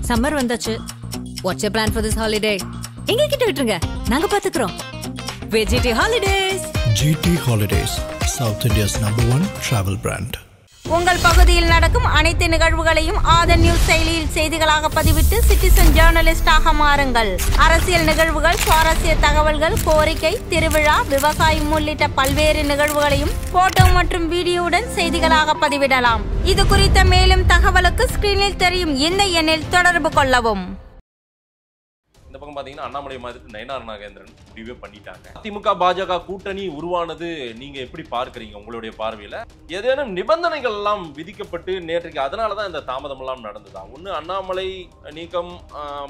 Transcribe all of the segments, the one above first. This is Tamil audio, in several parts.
சம்மர் வந்தாச்சு. What's your plan for this holiday? எங்க கிட்ட விட்டுருங்க, நாங்க பாத்துக்கிறோம். GT Holidays. GT Holidays, South India's #1 travel brand. உங்கள் பகுதியில் நடக்கும் அனைத்து நிகழ்வுகளையும் ஆதன் நியூஸ் செயலியில் செய்திகளாக பதிவிட்டு சிட்டிசன் ஜேர்னலிஸ்டாக மாறுங்கள். அரசியல் நிகழ்வுகள், சுவாரஸ்ய தகவல்கள், கோரிக்கை, திருவிழா, விவசாயம் உள்ளிட்ட பல்வேறு நிகழ்வுகளையும் போட்டோ மற்றும் வீடியோவுடன் செய்திகளாக பதிவிடலாம். இது குறித்த மேலும் தகவலுக்கு ஸ்கிரீனில் தெரியும் இந்த எண்ணில் தொடர்பு கொள்ளவும். இந்த பக்கம் பாத்தீங்கன்னா அண்ணாமலை மாதிரி நயனார் நாகேந்திரன் முடிவே பண்ணிட்டாங்க. அதிமுக பாஜக கூட்டணி உருவானது நீங்க எப்படி பார்க்கறீங்க? உங்களுடைய பார்வையில ஏதேனும் நிபந்தனைகள் எல்லாம் விதிக்கப்பட்டு நேற்றைக்கு அதனாலதான் இந்த தாமதம் எல்லாம் நடந்ததா? ஒண்ணு அண்ணாமலை நீக்கம்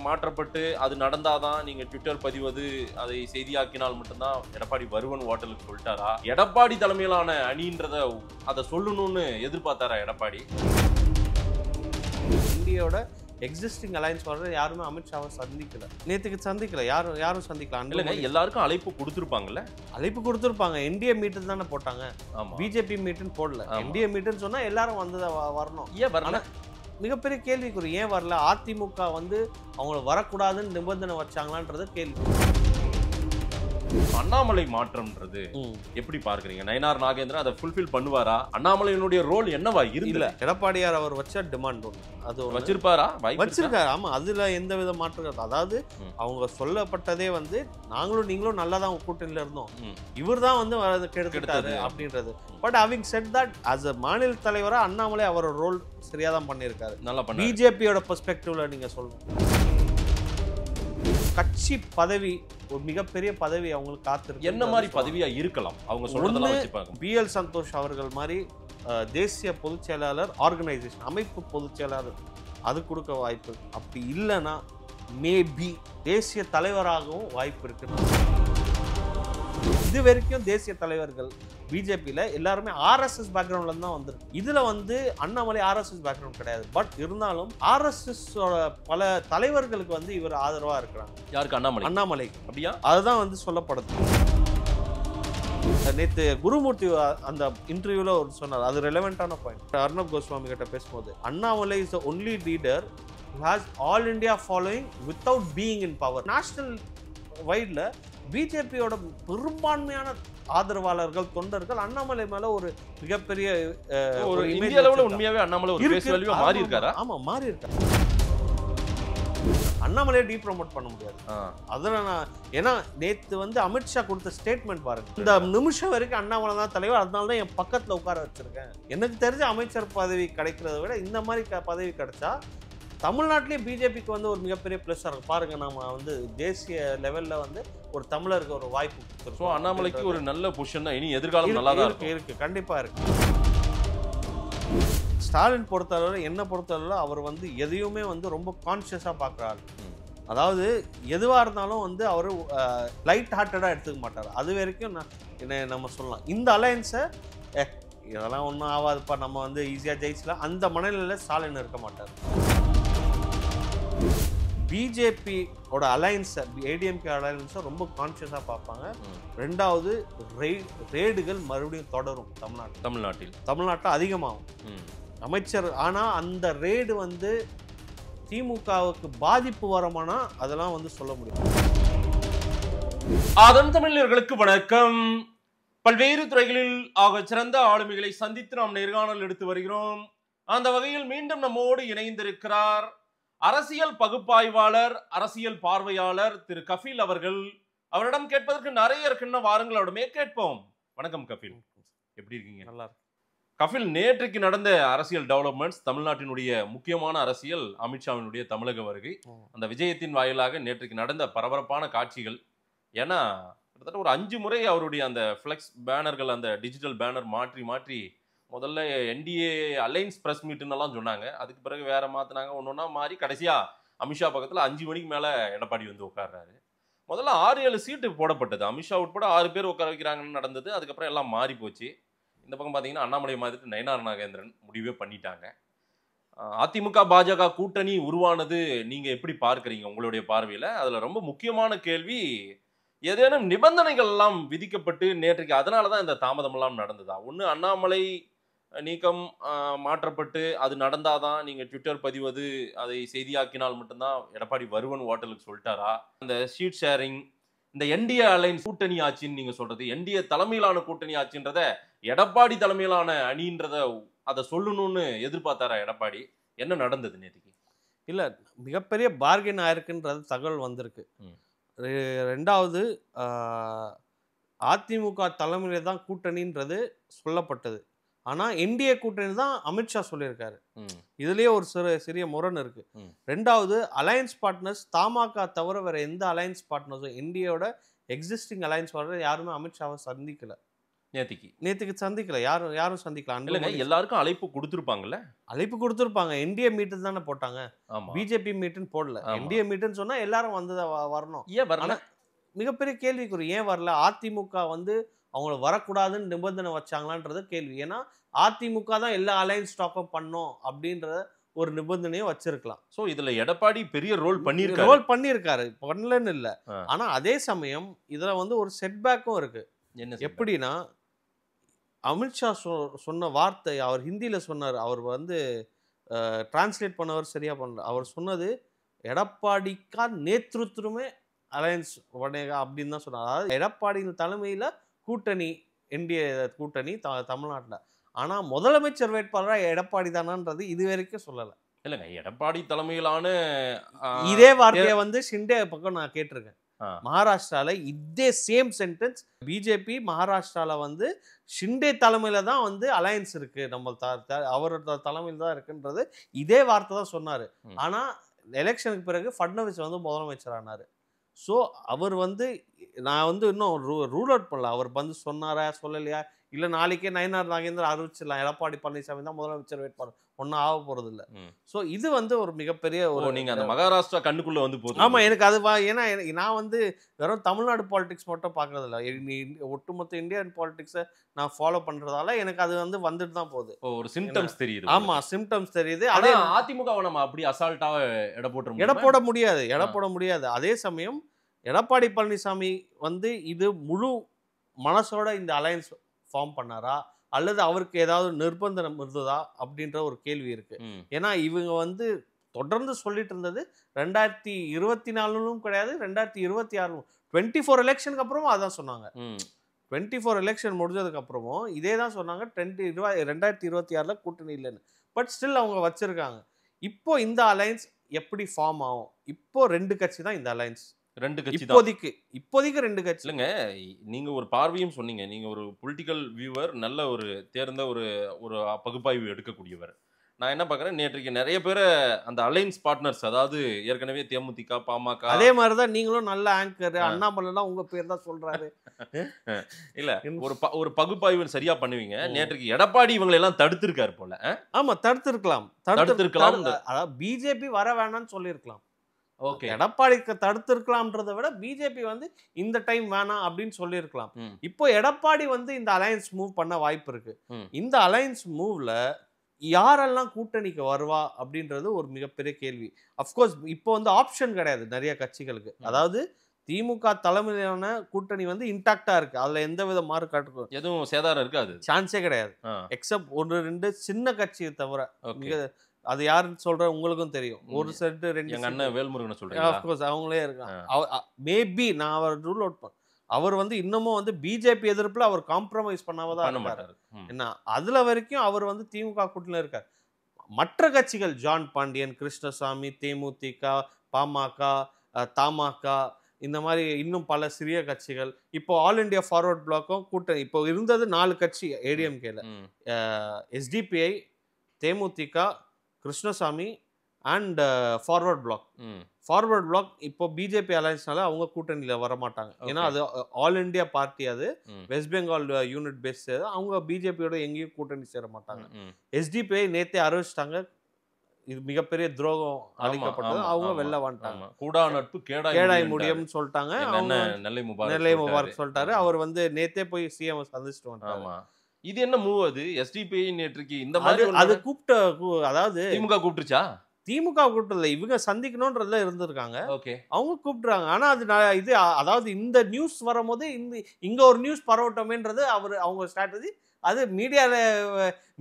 மாற்றப்பட்டு அது நடந்தாதான் நீங்க ட்விட்டர் பதிவது அதை செய்தியாக்கினால் மட்டும்தான் எடப்பாடி வருவன் ஹோட்டலுக்கு சொல்லிட்டாரா? எடப்பாடி தலைமையிலான அணின்றத அதை சொல்லணும்னு எதிர்பார்த்தாரா எடப்பாடி? இந்தியோட எக்ஸிஸ்டிங் அலைன்ஸ் வர்றது யாருமே அமித்ஷாவை சந்திக்கல. யாரும் சந்திக்கலாம். எல்லாருக்கும் அழைப்பு கொடுத்துருப்பாங்கல்ல? அழைப்பு கொடுத்துருப்பாங்க. என்டிஏ மீட்டில் தானே போட்டாங்க, பிஜேபி மீட்டுன்னு போடல. என்டிஏ மீட்டுன்னு சொன்னா எல்லாரும் வந்து வரணும். ஏன் வரல? மிகப்பெரிய கேள்விக்குறி. ஏன் வரல? அதிமுக வந்து அவங்களை வரக்கூடாதுன்னு நிபந்தனை வச்சாங்களான்றது கேள்வி. அண்ணாமலை மாற்றம்ன்றது எப்படி பார்க்கறீங்க? நயனார் நாகேந்திரன் அதை ஃபுல்ஃபில் பண்ணுவாரா? அண்ணாமலையினுடைய ரோல் என்னவா இருந்தது? எடப்பாடியார் அவர் வச்ச டிமாண்ட் ஒன்று அது வச்சிருப்பாரா? வச்சிருக்காரு. ஆமா, அதுல எந்த வித மாற்றம். அதாவது அவங்க சொல்லப்பட்டதே வந்து நாங்களும் நீங்களும் நல்லா தான் கூட்டணியில இருந்தோம், இவர் தான் வந்து கெடுத்துட்டாரு அப்படின்றது. But having set that, as a மாநில தலைவரா அண்ணாமலை அவரோட ரோல் சரியா தான் பண்ணியிருக்காரு. நல்லா பண்ணாரு. பிஜேபியோட பெர்ஸ்பெக்டிவ்ல நீங்க சொல்லணும், கட்சி பதவி ஒரு மிகப்பெரிய பதவி அவங்களுக்கு காத்திருக்கு. என்ன மாதிரி பதவியா இருக்கலாம்? அவங்க சொல்றதெல்லாம் வச்சு பார்க்கணும். பிஎல் சந்தோஷ் அவர்கள் மாதிரி தேசிய பொதுச் செயலாளர், ஆர்கனைசேஷன் அமைப்பு பொதுச் செயலாளர், அது கொடுக்க வாய்ப்பு. அப்படி இல்லைன்னா மேபி தேசிய தலைவராகவும் வாய்ப்பு இருக்கு. இது வரைக்கும் தேசிய தலைவர்கள் பிஜேபியில எல்லாருமே ஆர்எஸ்எஸ் பேக்ரவுண்ட்ல தான் வந்திருக்கு. இதுல வந்து அண்ணாமலை ஆர்எஸ்எஸ் பேக்ரவுண்ட் கிடையாது. பட் இருந்தாலும் ஆர்எஸ்எஸ் பல தலைவர்களுக்கு வந்து இவர் ஆதரவா இருக்கிறாங்க. யாருக்கு? அண்ணாமலை. அப்படியா? அதுதான் வந்து சொல்லப்படுது. நேற்று குருமூர்த்தி அந்த இன்டர்வியூல ஒரு சொன்னார், அது ரெலவெண்டான பாயிண்ட். அர்ணப் கோஸ்வாமி கிட்ட பேசும்போது Annamalai is the only leader who has all India following without being in power. National வைட்ல பிஜேபியோட பெரும்பான்மையான ஆதரவாளர்கள், தொண்டர்கள் அண்ணாமலை மேல ஒரு மிகப்பெரிய ஒரு இந்திய அளவுல உண்மையாவே அண்ணாமலை ஒரு பேஸ் வேல்யூவா மாறி இருக்காரா? ஆமா, மாறி இருக்காரு. அண்ணாமலையை டீ ப்ரோமோட் பண்ண முடியாது. அதனால நான் ஏன்னா நேத்து வந்து அமித்ஷா கொடுத்த ஸ்டேட்மெண்ட் பாருங்க, இந்த நிமிஷம் வரைக்கும் அண்ணாமலை தான் தலைவர், அதனால தான் என் பக்கத்துல உட்கார வச்சிருக்கேன். எனக்கு தெரிஞ்ச அமைச்சர் பதவி கிடைக்கிறத விட இந்த மாதிரி பதவி கிடைச்சா தமிழ்நாட்டிலேயே பிஜேபிக்கு வந்து ஒரு மிகப்பெரிய பிளஸ் இருக்கும். பாருங்க, நம்ம வந்து தேசிய லெவல்ல வந்து ஒரு தமிழருக்கு ஒரு வாய்ப்பு கொடுத்துருக்கோம். அண்ணாமலைக்கு ஒரு நல்ல பொசிஷன் தான். இனி எதிர்காலம் நல்லா தான் இருக்கு. கண்டிப்பா இருக்கு. ஸ்டாலின் பொறுத்தளவு, என்ன பொறுத்தளவு அவர் வந்து எதையுமே வந்து ரொம்ப கான்சியஸா பாக்குறாரு. அதாவது எதுவா இருந்தாலும் வந்து அவரு லைட் ஹார்ட்டடா எடுத்துக்க மாட்டாரு. அது வரைக்கும் நம்ம சொல்லலாம் இந்த அலையன்ஸை இதெல்லாம் ஒன்றும் ஆகாதுப்பா, நம்ம வந்து ஈஸியா ஜெயிச்சலாம், அந்த மனநிலையில ஸ்டாலின் இருக்க மாட்டார். பிஜேபியோட அலையன்ஸ், ஏடிஎம்கே அலையன்ஸை ரொம்ப கான்சியஸா பார்ப்பாங்க. ரெண்டாவது, ரேடுகள் மறுபடியும் தொடரும் தமிழ்நாட்டில் அதிகமாகும் அமைச்சர். ஆனா அந்த ரேடு வந்து திமுகவுக்கு பாதிப்பு வரமானா அதெல்லாம் வந்து சொல்ல முடியும். அதன் தமிழர்களுக்கு வணக்கம். பல்வேறு துறைகளில் ஆக சிறந்த ஆளுமைகளை சந்தித்து நாம் நேர்காணல் எடுத்து வருகிறோம். அந்த வகையில் மீண்டும் நம்மோடு இணைந்திருக்கிறார் அரசியல் பகுப்பாய்வாளர், அரசியல் பார்வையாளர் திரு கபில் அவர்கள். அவரிடம் கேட்பதற்கு நிறைய இருக்குன்னு வாருங்கள், அவரிடமே கேட்போம். வணக்கம் கபில், எப்படி இருக்கீங்க? நல்லா இருக்கு. கபில், நேற்றைக்கு நடந்த அரசியல் டெவலப்மெண்ட்ஸ், தமிழ்நாட்டினுடைய முக்கியமான அரசியல், அமித்ஷாவினுடைய தமிழக வருகை, அந்த விஜயத்தின் வாயிலாக நேற்றைக்கு நடந்த பரபரப்பான காட்சிகள். ஏன்னா கிட்டத்தட்ட ஒரு 5 முறை அவருடைய அந்த ஃபிளெக்ஸ் பேனர்கள், அந்த டிஜிட்டல் பேனர் மாற்றி முதல்ல என்டிஏ அலைன்ஸ் பிரஸ் மீட்டுன்னெல்லாம் சொன்னாங்க. அதுக்கு பிறகு வேற மாற்றினாங்க, ஒன்றா மாறி கடைசியா அமித்ஷா பக்கத்தில் 5 மணிக்கு மேலே எடப்பாடி வந்து உட்கார்றாரு. முதல்ல 6-7 சீட்டு போடப்பட்டது, அமித்ஷா உட்பட 6 பேர் உட்கார வைக்கிறாங்கன்னு நடந்தது. அதுக்கப்புறம் எல்லாம் மாறி போச்சு. இந்த பக்கம் பார்த்தீங்கன்னா அண்ணாமலை மாதிரி நயனார் நாகேந்திரன் முடிவே பண்ணிட்டாங்க. அதிமுக பாஜக கூட்டணி உருவானது நீங்க எப்படி பார்க்கறீங்க? உங்களுடைய பார்வையில அதுல ரொம்ப முக்கியமான கேள்வி, ஏதேனும் நிபந்தனைகள் எல்லாம் விதிக்கப்பட்டு நேற்றைக்கு அதனாலதான் இந்த தாமதம் எல்லாம் நடந்ததா? ஒண்ணு அண்ணாமலை நீக்கம் மாற்றப்பட்டு அது நடந்தாதான் நீங்க ட்விட்டர் பதிவது அதை செய்தியாக்கினால் மட்டும்தான் எடப்பாடி வருவன் ஹோட்டலுக்கு சொல்லிட்டாரா? இந்த ஷீட் ஷேரிங், இந்த என்டிஏ அலைன்ஸ் கூட்டணி ஆட்சின்னு நீங்க சொல்றது, என்டிஏ தலைமையிலான கூட்டணி ஆட்சின்றத எடப்பாடி தலைமையிலான அணின்றத அதை சொல்லணும்னு எதிர்பார்த்தாரா எடப்பாடி? என்ன நடந்தது நேற்றுக்கு? இல்ல, மிகப்பெரிய பார்கென் ஆயிருக்குன்றது தகவல் வந்திருக்கு. ரெண்டாவது, அதிமுக தலைமையில தான் கூட்டணின்றது சொல்லப்பட்டது. ஆனா என்டிஏ கூட்டணி தான் அமித்ஷா சொல்லியிருக்காரு. இதுலயே ஒரு சிறிய முரண் இருக்கு. ரெண்டாவது, அலையன்ஸ் பார்ட்னர்ஸ் தமாக தவிர வேற எந்த அலையன்ஸ் பார்ட்னர்ஸும் என்டிஏவோட எக்ஸிஸ்டிங் அலையன்ஸ் பார்ட்னர் யாருமே அமித்ஷாவை சந்திக்கல. நேற்றுக்கு சந்திக்கல, யாரும் சந்திக்கல. எல்லாருக்கும் அழைப்பு கொடுத்துருப்பாங்கல்ல? அழைப்பு கொடுத்துருப்பாங்க. என்டிஏ மீட்டு தானே போட்டாங்க, பிஜேபி மீட்டுன்னு போடல. என்டிஏ மீட்டுன்னு சொன்னா எல்லாரும் வந்து வரணும். ஏன் வரல? மிகப்பெரிய கேள்விக்குறி. ஏன் வரல? அதிமுக வந்து அவங்கள வரக்கூடாதுன்னு நிபந்தனை வச்சாங்களான்றது கேள்வி. ஏன்னா அதிமுக தான் எல்லா அலையன்ஸ் ஸ்டாக்கும் பண்ணோம் அப்படின்ற ஒரு நிபந்தனையை வச்சிருக்கலாம். சோ இதுல எடப்பாடி பெரிய ரோல் பண்ணியிருக்காரு, பண்ணலன்னு இல்லை. ஆனா அதே சமயம் இதுல வந்து ஒரு செட்பேக்கும் இருக்கு. எப்படின்னா, அமித்ஷா சொன்ன வார்த்தை அவர் ஹிந்தியில சொன்னார். அவர் வந்து டிரான்ஸ்லேட் பண்ணவர் சரியா பண்ணல. அவர் சொன்னது எடப்பாடிக்கா நேத்ருத்வமே அலையன்ஸ் வடேகா அப்படின்னு தான் சொன்னார். அதாவது எடப்பாடியின் தலைமையில கூட்டணி, என்டிஏ கூட்டணி தமிழ்நாட்டில். ஆனா முதலமைச்சர் வேட்பாளராக எடப்பாடி தானான்றது இது வரைக்கும் சொல்லலை. இல்லைங்க, எடப்பாடி தலைமையிலான இதே வார்த்தையை வந்து ஷிண்டே பக்கம் நான் கேட்டிருக்கேன். மகாராஷ்டிரால இதே சேம் சென்டென்ஸ். பிஜேபி மகாராஷ்டிரால வந்து ஷிண்டே தலைமையில தான் வந்து அலையன்ஸ் இருக்கு, நம்ம அவரோட தலைமையில் தான் இருக்குன்றது இதே வார்த்தை தான் சொன்னாரு. ஆனா எலெக்ஷனுக்கு பிறகு ஃபட்னவிஸ் வந்து முதலமைச்சர் ஆனாரு. ஸோ அவர் வந்து, நான் வந்து இன்னும் ரூல் அவுட் பண்ணல, அவர் வந்து சொன்னாரா சொல்லலையா, இல்லை நாளைக்கே நயினார் நாகேந்திரன் அறிவிச்சிடலாம் எடப்பாடி பழனிசாமி தான் முதலமைச்சர் வேட்பாளர், ஒன்றும் ஆக போறது இல்லை. ஸோ இது வந்து ஒரு மிகப்பெரிய ஒரு, நீங்க அந்த மகாராஷ்டிரா கண்ணுக்குள்ள வந்து போகுது. ஆமா, எனக்கு அது ஏன்னா நான் வந்து வெறும் தமிழ்நாடு பாலிடிக்ஸ் மட்டும் பார்க்கறது இல்லை, ஒட்டுமொத்த இந்தியன் பாலிடிக்ஸை நான் ஃபாலோ பண்றதால எனக்கு அது வந்து வந்துட்டு தான் போகுது. ஒரு சிம்டம்ஸ் தெரியுது. ஆமா, சிம்டம்ஸ் தெரியுது. அதே அதிமுகவை நம்ம அப்படி அசால்ட்டாக எடை போட முடியாது. அதே சமயம் எடப்பாடி பழனிசாமி வந்து இது முழு மனசோட இந்த அலையன்ஸ் ஃபார்ம் பண்ணாரா, அல்லது அவருக்கு ஏதாவது நிர்பந்தம் இருந்ததா அப்படின்ற ஒரு கேள்வி இருக்கு. ஏன்னா இவங்க வந்து தொடர்ந்து சொல்லிட்டு இருந்தது 2024 கிடையாது, 2026 24 எலெக்ஷனுக்கு அப்புறமும் அதான் சொன்னாங்க. 24 எலெக்ஷன் முடிஞ்சதுக்கு அப்புறமும் இதே தான் சொன்னாங்க, 2026 கூட்டணி இல்லைன்னு. பட் ஸ்டில் அவங்க வச்சிருக்காங்க. இப்போ இந்த அலையன்ஸ் எப்படி ஃபார்ம் ஆகும்? இப்போ 2 கட்சி தான் இந்த அலையன்ஸ். 2 கட்சி இப்போதைக்கு 2 கட்சி. இல்லைங்க, நீங்க ஒரு பார்வையும் சொன்னீங்க, நீங்க ஒரு பொலிட்டிக்கல் வியூவர், நல்ல ஒரு தேர்ந்த ஒரு பகுப்பாய்வு எடுக்கக்கூடியவர். நான் என்ன பார்க்குறேன், நேற்றுக்கு நிறைய பேரை அந்த அலைன்ஸ் பார்ட்னர்ஸ், அதாவது ஏற்கனவே தேமுதிக, பாமக, அதே மாதிரி தான் நீங்களும் நல்ல ஆங்கர் அண்ணாமலைலாம் உங்க பேர் தான் சொல்றாரு. இல்ல, ஒரு பகுப்பாய்வு சரியா பண்ணுவீங்க. நேற்றுக்கு எடப்பாடி இவங்களை எல்லாம் தடுத்திருக்காரு போல. ஆமா, தடுத்திருக்கலாம். அதாவது பிஜேபி வர வேணாம்னு சொல்லியிருக்கலாம். ஓகே, எடப்பாடிக்கு தடுத்திருக்கலாம்ன்றதை விட பிஜேபி வந்து இந்த டைம் வேணாம் அப்படின்னு சொல்லியிருக்கலாம். இப்போ எடப்பாடி வந்து இந்த அலையன்ஸ் மூவ் பண்ண வாய்ப்பு இருக்கு. இந்த அலையன்ஸ் மூவ்ல யாரெல்லாம் கூட்டணிக்கு வருவா அப்படின்றது ஒரு மிகப்பெரிய கேள்வி. அஃப்கோர்ஸ் இப்போ வந்து ஆப்ஷன் கிடையாது நிறைய கட்சிகளுக்கு. அதாவது திமுக தலைமையிலான கூட்டணி வந்து இன்டாக்டா இருக்கு, அதுல எந்த வித மாறுகாட்டு எதுவும் சேதாரம் இருக்காது, சான்ஸே கிடையாது. எக்ஸப்ட் 1-2 சின்ன கட்சியை தவிர. அது யாருன்னு சொல்ற உங்களுக்கும் தெரியும். ஒரு செட் 2 அண்ணன் வேல்முருகன் சொல்றேன். அஃப்கோர்ஸ் அவங்களே இருக்காங்க. மேபி நான் அவர் ரூல் அவுட் பண்ண, அவர் வந்து இன்னமும் வந்து பிஜேபி எதிர்ப்புல அவர் காம்ப்ரமைஸ் பண்ணாமதான் இருக்காரு. என்ன அதுல வரைக்கும் அவர் வந்து திமுக கூட்டணியில இருக்காரு. மற்ற கட்சிகள் ஜான் பாண்டியன், கிருஷ்ணசாமி, தேமுதிக, பாமக, தமாக, இந்த மாதிரி இன்னும் பல சிறிய கட்சிகள், இப்போ ஆல் இண்டியா ஃபார்வர்ட் பிளாக்கும் கூட்டணி. இப்போ இருந்தது 4 கட்சி ஏடிஎம்கேல, எஸ்டிபிஐ, தேமுதிக, கிருஷ்ணசாமி அண்ட் ஃபார்வர்ட் பிளாக். இப்போ பிஜேபி அலையன்ஸ்னால அவங்க கூட்டணியில வர மாட்டாங்க. ஏன்னா அது ஆல் இண்டியா பார்ட்டி, அது வெஸ்ட் பெங்கால் யூனிட் பேஸ், அவங்க பிஜேபியோட எங்கேயும் கூட்டணி சேர மாட்டாங்க. எஸ்டிபிஐ நேத்தே அறிவிச்சிட்டாங்க, இது மிகப்பெரிய துரோகம் அளிக்கப்பட்டது, அவங்க வெளில வந்துட்டாங்க. கூடா நட்பு கேடாய் முடியும்னு சொல்லிட்டாங்க. நெல்லை முபாரக் சொல்லிட்டாரு. அவர் வந்து நேத்தே போய் சிஎம் சந்திச்சுட்டு வந்தாங்க. இது என்ன மூவ்? அது எஸ்டிபிஐ நேற்றுக்கு இந்த மாதிரி அது கூப்பிட்ட, அதாவது திமுக கூப்பிட்டுச்சா? திமுக கூப்பிட்டதில்ல, இவங்க சந்திக்கணும்ன்றதுல இருந்திருக்காங்க. ஓகே, அவங்க கூப்பிடுறாங்க. ஆனா அது இது, அதாவது இந்த நியூஸ் வரும்போது இங்க ஒரு நியூஸ் பரவட்டமேன்றது அவங்க ஸ்ட்ராட்டஜி அது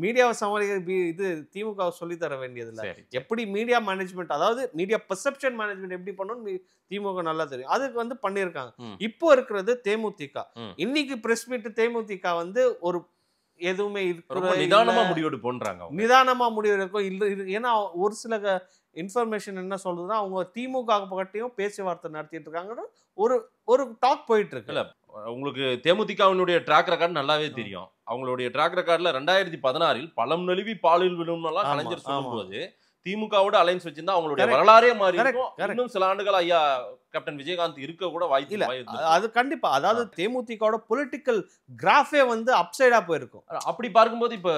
மீடியாவை சமாளிக்க இது திமுக சொல்லி தர வேண்டியதில்லை. எப்படி மீடியா மேனேஜ்மெண்ட், அதாவது மீடியா பெர்செப்ஷன் மேனேஜ்மெண்ட் எப்படி பண்ணணும்னு திமுக நல்லா தெரியும். அதுக்கு வந்து பண்ணியிருக்காங்க. இப்போ இருக்கிறது தேமுதிக. இன்னைக்கு பிரஸ் மீட் தேமுதிக வந்து ஒரு எதுவுமே நிதானமா முடிவெடுப்போன்றாங்க. நிதானமா முடிவெடுக்கும் இல்லை. ஏன்னா ஒரு சில இன்ஃபர்மேஷன் என்ன சொல்றதுன்னா, அவங்க திமுக பற்றியும் பேச்சுவார்த்தை நடத்திட்டு இருக்காங்கன்னு ஒரு டாக் போயிட்டு இருக்கு. இல்ல உங்களுக்கு தேமுதிகவினுடைய ட்ராக் ரெக்கார்டு நல்லாவே தெரியும். அவங்களுடைய ட்ராக் ரெக்கார்ட்ல 2016 பழம் நழுவி பாலில் விழும்னெல்லாம் கலைஞர் சொல்லும்போது திமுகவோட அலைன்ஸ் வச்சிருந்தா அவங்களுடைய வரலாறே மாறி இருக்கும். இன்னும் சில ஆண்டுகள் ஐயா கேப்டன் விஜயகாந்த் இருக்க கூட வாய்ப்பு இல்ல. அது கண்டிப்பா, அதாவது தேமுதிகவோட பொலிட்டிக்கல் கிராஃபே வந்து அப்சைடா போயிருக்கும். அப்படி பார்க்கும்போது இப்ப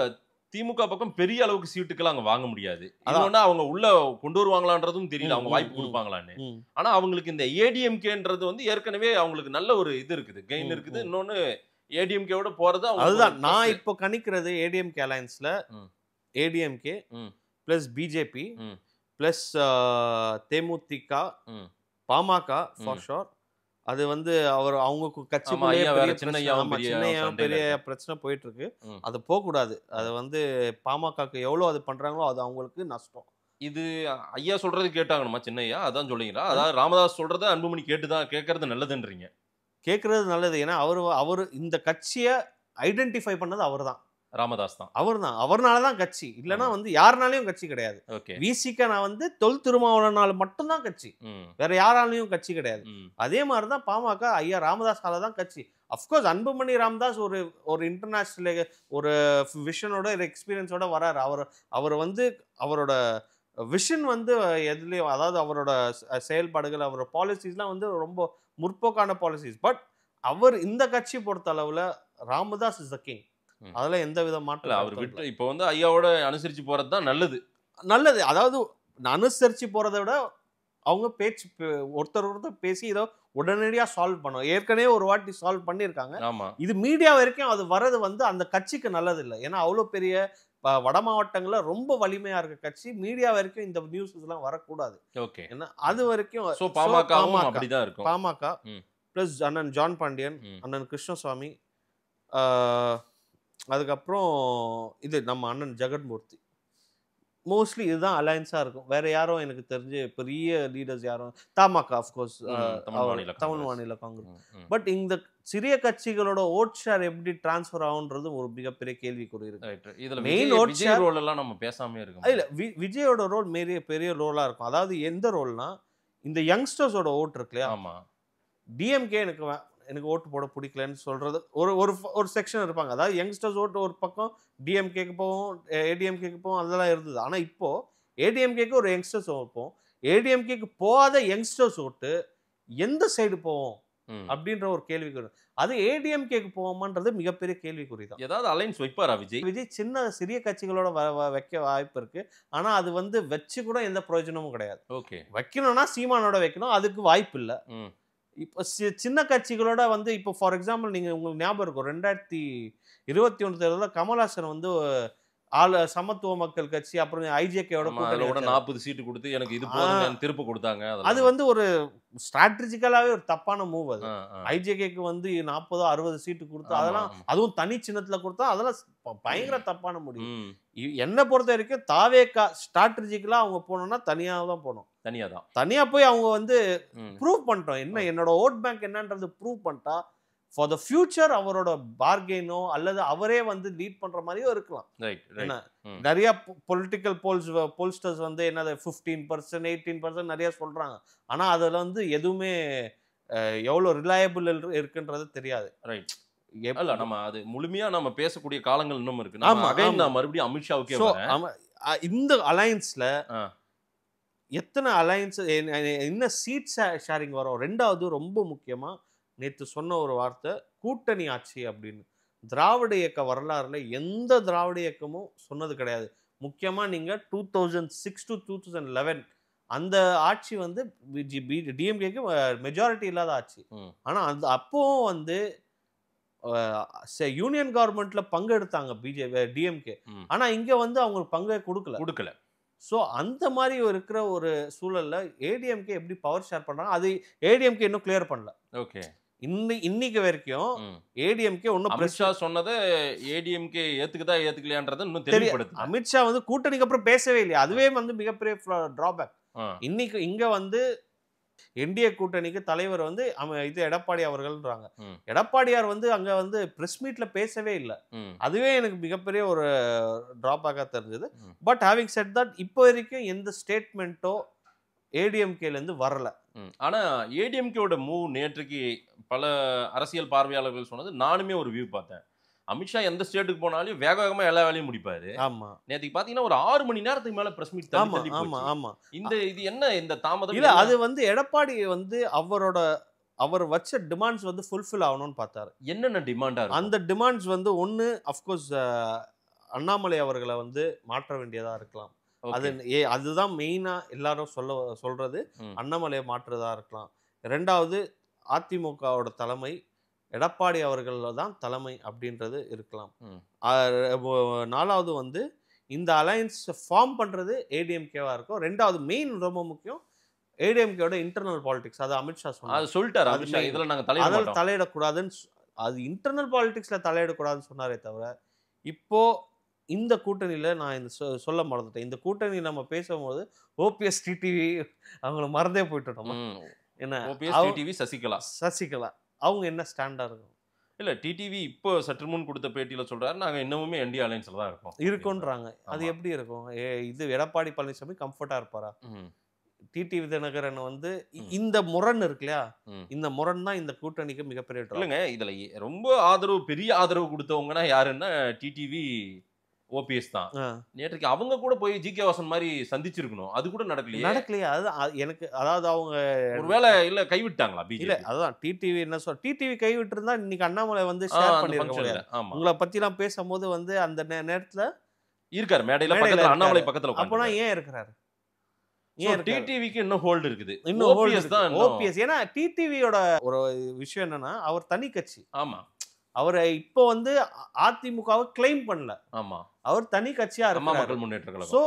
திமுக பக்கம் பெரிய அளவுக்கு சீட்டுகள் அங்க வாங்க முடியாது. இன்னொன்னு அவங்க உள்ள கொண்டு வருவாங்களான்றதும் தெரியல, அவங்க வாய்ப்பு கொடுப்பாங்களான்னு. ஆனா அவங்களுக்கு இந்த ஏடிஎம்கேன்றது வந்து ஏற்கனவே அவங்களுக்கு நல்ல ஒரு இது இருக்குது, கெயின் இருக்குது. இன்னொன்னு ஏடிஎம்கேவோட போறது அதுதான் நான் இப்போ கணிக்கிறது. ஏடிஎம்கே அலையன்ஸ்ல ஏடிஎம்கே பிளஸ் பிஜேபி பிளஸ் தேமுதிக பாமக ஃபார் ஷோர். அது வந்து அவங்க கட்சிக்குள்ளேயே பெரிய பிரச்சனை போயிட்டு இருக்கு. அது போகக்கூடாது. அது வந்து பாமகக்கு எவ்வளவு அது பண்றாங்களோ அது அவங்களுக்கு நஷ்டம். இது ஐயா சொல்றது கேட்டாங்கணுமா சின்னையா? அதான் சொல்றீங்களா? அதாவது ராமதாஸ் சொல்றத அன்புமணி கேட்கறது நல்லதுன்றீங்க? கேட்கறது நல்லது. ஏன்னா அவரு இந்த கட்சியை ஐடென்டிஃபை பண்ணது அவர் தான், ராமதாஸ் தான். அவர்னாலதான் கட்சி. இல்லைன்னா வந்து யாருனாலையும் கட்சி கிடையாது. விசிக நான் வந்து தொல் திருமாவளவனால மட்டும்தான் கட்சி, வேற யாராலையும் கட்சி கிடையாது. அதே மாதிரிதான் பாமக ஐயா ராமதாஸால தான் கட்சி. அஃப்கோர்ஸ் அன்புமணி ராமதாஸ் ஒரு இன்டர்நேஷனல் ஒரு விஷனோட எக்ஸ்பீரியன்ஸோட வராரு. அவர் வந்து அவரோட விஷன் வந்து எதுலேயும், அதாவது அவரோட செயல்பாடுகள் அவரோட பாலிசிஸ்லாம் வந்து ரொம்ப முற்போக்கான பாலிசிஸ். பட் அவர் இந்த கட்சி பொறுத்த அளவுல ராமதாஸ் இஸ் த கிங். அதுல எந்த வித மாற்றம் அவர் விட்டு இப்போ வந்து ஐயாவோட அனுசரிச்சு போறது தான் நல்லது. அதாவது அனுசரிச்சு போறதை விட அவங்க ஒருத்தர் பேசி ஏதோ உடனடியா சால்வ் பண்ணும். ஏற்கனவே ஒரு வாட்டி சால்வ் பண்ணியிருக்காங்க. இது மீடியா வரைக்கும் அது வர்றது வந்து அந்த கட்சிக்கு நல்லது இல்லை. ஏன்னா அவ்வளவு பெரிய வட மாவட்டங்கள்ல ரொம்ப வலிமையா இருக்க கட்சி மீடியா வரைக்கும் இந்த நியூஸ் எல்லாம் வரக்கூடாது. ஏன்னா அது வரைக்கும் பாமக பிளஸ் அண்ணன் ஜான் பாண்டியன், அண்ணன் கிருஷ்ணசுவாமி, அதுக்கப்புறம் இது நம்ம அண்ணன் ஜெகன்மூர்த்தி, மோஸ்ட்லி இதுதான் அலையன்ஸா இருக்கும். வேற யாரும் எனக்கு தெரிஞ்சு பெரிய லீடர்ஸ் யாரும், தமாக ஆஃப்கோர்ஸ் தமிழ் மாநில காங்கிரஸ். பட் இந்த சிறிய கட்சிகளோட ஓட் ஷேர் எப்படி டிரான்ஸ்ஃபர் ஆகுன்றது ஒரு மிகப்பெரிய கேள்விக்குறி இருக்கு. இதுல மெயின் ஓட் ஷேர் ரோல் எல்லாம் நம்ம பேசாமே இருக்கோம். இல்ல விஜயோட ரோல் பெரிய ரோலா இருக்கும். அதாவது எந்த ரோல்னா, இந்த யங்ஸ்டர்ஸோட ஓட் இருக்கு இல்லையா, டிஎம்கே எனக்கு ஓட்டு போட பிடிக்கலன்னு சொல்றது ஒரு செக்ஷன் இருப்பாங்க. அதாவது யங்ஸ்டர்ஸ் ஓட்டு ஒரு பக்கம் டிஎம்கேக்கு போவோம், ஏடிஎம்கேக்கு போவோம், அதெல்லாம் இருந்தது. ஆனா இப்போ ஏடிஎம்கேக்கு ஒரு யங்ஸ்டர்ஸ் ஓட்போம், ஏடிஎம்கேக்கு போகாத யங்ஸ்டர்ஸ் ஓட்டு எந்த சைடு போவோம் அப்படின்ற ஒரு கேள்விக்குறி. அது ஏடிஎம்கேக்கு போவோமான்றது மிகப்பெரிய கேள்விக்குறி தான். ஏதாவது அலைன்ஸ் வைப்பாரா விஜய்? சிறிய கட்சிகளோட வைக்க வாய்ப்பு இருக்கு. ஆனா அது வந்து வச்சு கூட எந்த பிரயோஜனமும் கிடையாது. வைக்கணும்னா சீமானோட வைக்கணும், அதுக்கு வாய்ப்பு இல்லை. இப்போ சின்ன கட்சிகளோட வந்து இப்போ ஃபார் எக்ஸாம்பிள் நீங்க உங்களுக்கு ஞாபகம் இருக்கும் 2021 தேர்தலில் கமல்ஹாசன் வந்து சமத்துவ மக்கள் கட்சி அப்புறம் ஐஜேகேயோட 40 சீட்டு கொடுத்து எனக்கு இது போதுங்க திருப்பி கொடுத்தாங்க. அது வந்து ஒரு ஸ்ட்ராட்டஜிக்கலாவே ஒரு தப்பான மூவ். அது ஐஜேகேக்கு வந்து 40-60 சீட்டு கொடுத்து அதெல்லாம், அதுவும் தனி சின்னத்துல கொடுத்தா அதெல்லாம் பயங்கர தப்பான முடியும். என்ன பொறுத்த வரைக்கும் தாவேகா ஸ்ட்ராட்டஜிக்கலா அவங்க போனோம்னா தனியா தான் போகணும். தனியா போய் அவங்க வந்து ப்ரூவ் பண்ணிட்டோம் என்ன என்னோட ஓட் பேங்க் என்னன்றது ப்ரூவ் பண்ணிட்டா ஃபார் த ஃபியூச்சர் அவரோட பார்கெயினோ அல்லது அவரே வந்து லீட் பண்ற மாதிரியோ இருக்கலாம். என்ன நிறைய பொலிட்டிக்கல் போல்ஸ்டர்ஸ் வந்து என்னது 15% 18% நிறைய சொல்றாங்க. ஆனா அதுல வந்து எதுவுமே எவ்வளவு ரிலையபிள் இருக்குன்றது தெரியாது. நம்ம அது முழுமையா நம்ம பேசக்கூடிய காலங்கள் இன்னும் இருக்கு. நான் மறுபடியும் அமித்ஷாவுக்கே இந்த அலையன்ஸ்ல எத்தனை அலையன்ஸ் என்ன சீட் ஷேரிங் வரும். ரெண்டாவது ரொம்ப முக்கியமா நேற்று சொன்ன ஒரு வார்த்தை கூட்டணி ஆட்சி அப்படின்னு. திராவிட இயக்க வரலாறுல எந்த திராவிட இயக்கமும் சொன்னது கிடையாது. முக்கியமா நீங்க 2006 to 2011 அந்த ஆட்சி வந்து டிஎம்கேக்கு மெஜாரிட்டி இல்லாத ஆட்சி. ஆனா அந்த அப்பவும் வந்து யூனியன் கவர்மெண்ட்ல பங்கு எடுத்தாங்க டிஎம்கே. ஆனா இங்க வந்து அவங்களுக்கு பங்கு கொடுக்கல. ஸோ அந்த மாதிரி இருக்கிற ஒரு சூழல்ல ஏடிஎம்கே எப்படி பவர் ஷேர் பண்றாங்க, அது ஏடிஎம்கே இன்னும் கிளியர் பண்ணல. இன்னைக்கு வரைக்கும் ஏடிஎம்கே ஒன்னும் அமித்ஷா சொன்னதை ஏடிஎம்கே ஏத்துக்குதா ஏத்துக்கலையான்றதை இன்னும் தெளிவுபடுத்தல. அமித்ஷா வந்து கூட்டணிக்கு அப்புறம் பேசவே இல்லையா, அதுவே வந்து மிகப்பெரிய டிராபேக். இன்னைக்கு இங்க வந்து என்டிஏ கூட்டணிக்கு தலைவர் வந்து இது எடப்பாடி அவர்கள்ன்றாங்க. எடப்பாடியார் வந்து அங்க வந்து பிரஸ் மீட்ல பேசவே இல்லை. அதுவே எனக்கு மிகப்பெரிய ஒரு டிராபேக்கா தெரிஞ்சது. பட் ஹேவிங் செட் தட் இப்போ வரைக்கும் எந்த ஸ்டேட்மெண்ட்டோ ஏடிஎம்கேல இருந்து வரல. ஆனா ஏடிஎம்கேவோட மூவ் நேற்றுக்கு பல அரசியல் பார்வையாளர்கள் சொன்னது நானுமே ஒரு வியூ பார்த்தேன். அமித்ஷா எந்த ஸ்டேட்டுக்கு போனாலும் வேக வேகமா எல்லா வேலையும் முடிப்பாரு. ஆமா, நேற்றுக்கு பாத்தீங்கன்னா ஒரு 6 மணி நேரத்துக்கு மேல பிரஸ் மீட் தள்ளி ஆமா. இது என்ன இந்த தாமதம் இல்ல, அது வந்து எடப்பாடி வந்து அவர் வச்ச டிமாண்ட்ஸ் வந்து ஃபுல்ஃபில் ஆகணும்னு பார்த்தாரு. என்னென்ன டிமாண்டா இருக்கு? அந்த டிமாண்ட்ஸ் வந்து ஒன்னு அஃப்கோர்ஸ் அண்ணாமலை அவர்களை வந்து மாற்ற வேண்டியதா இருக்கலாம். அதுதான் மெயினா எல்லாரும் சொல்றது, அண்ணாமலையை மாற்றுறதா இருக்கலாம். ரெண்டாவது அதிமுகவோட தலைமை எடப்பாடி அவர்கள் தான் தலைமை அப்படின்றது இருக்கலாம். நாலாவது வந்து இந்த அலையன்ஸ் ஃபார்ம் பண்றது ஏடிஎம்கேவா இருக்கும். ரெண்டாவது மெயின் ரொம்ப முக்கியம் ஏடிஎம்கேவோட இன்டர்னல் பாலிடிக்ஸ். அது அமித்ஷா சொல்லிட்டாரு. அமித்ஷா இதுல நாங்க தலையிடக்கூடாதுன்னு, அது இன்டர்னல் பாலிடிக்ஸ்ல தலையிடக்கூடாதுன்னு சொன்னாரே தவிர, இப்போ இந்த கூட்டணியில நான் இந்த சொல்ல மறந்துட்டேன். இந்த கூட்டணி நம்ம பேசும்போது ஓபிஎஸ் டிடிவி அவங்கள மறந்தே போயிட்டோம். என்ன ஓபிஎஸ் டிடிவி சசிகலா அவங்க என்ன ஸ்டாண்டா இருக்கும்? இல்ல, டிடிவி இப்போ சற்று முன் கொடுத்த பேட்டியில சொல்றாரு, நாங்க இன்னமுமே என்டிஏ அலையன்ஸ்ல தான் இருக்கோன்றாங்க. அது எப்படி இருக்கும்? இது எடப்பாடி பழனிசாமி கம்ஃபர்ட்டா இருப்பாரா? டிடிவி தினகரன் வந்து இந்த முரண் இருக்கு இல்லையா, இந்த முரண் தான் இந்த கூட்டணிக்கு மிகப்பெரிய இல்லைங்க. இதுல ரொம்ப பெரிய ஆதரவு கொடுத்தவங்கன்னா யாருன்னா டிடிவி ஓபிஎஸ் தான். நேற்றுக்கு அவங்க கூட போய் ஜிகே வாசன் மாதிரி சந்திச்சிருக்கணும், அது கூட நடக்கலையா? அது எனக்கு, அதாவது அவங்க ஒருவேளை இல்ல கைவிட்டாங்களா? இல்ல, அதுதான் டிடிவி என்ன சொல்ற, டிடிவி கைவிட்டு இருந்தா இன்னைக்கு அண்ணாமலை வந்து ஷேர் பண்ணிருக்காங்க. உங்களை பத்தி எல்லாம் பேசும்போது வந்து அந்த நேரத்துல இருக்காரு மேடையில பக்கத்துல, அண்ணாமலை பக்கத்துல. அப்பனா ஏன் இருக்கிறாரு? டிடிவிக்கு இன்னும் ஹோல்டு இருக்குது. இன்னும் ஓபிஎஸ் தான். ஓபிஎஸ் ஏன்னா டிடிவியோட ஒரு விஷயம் என்னன்னா, அவர் தனி கட்சி. ஆமா, அவரை இப்போ வந்து அதிமுகவை கிளைம் பண்ணல. ஆமா, அவர் தனி கட்சியா இருக்கு, மக்கள் முன்னேற்ற கழகம். சோ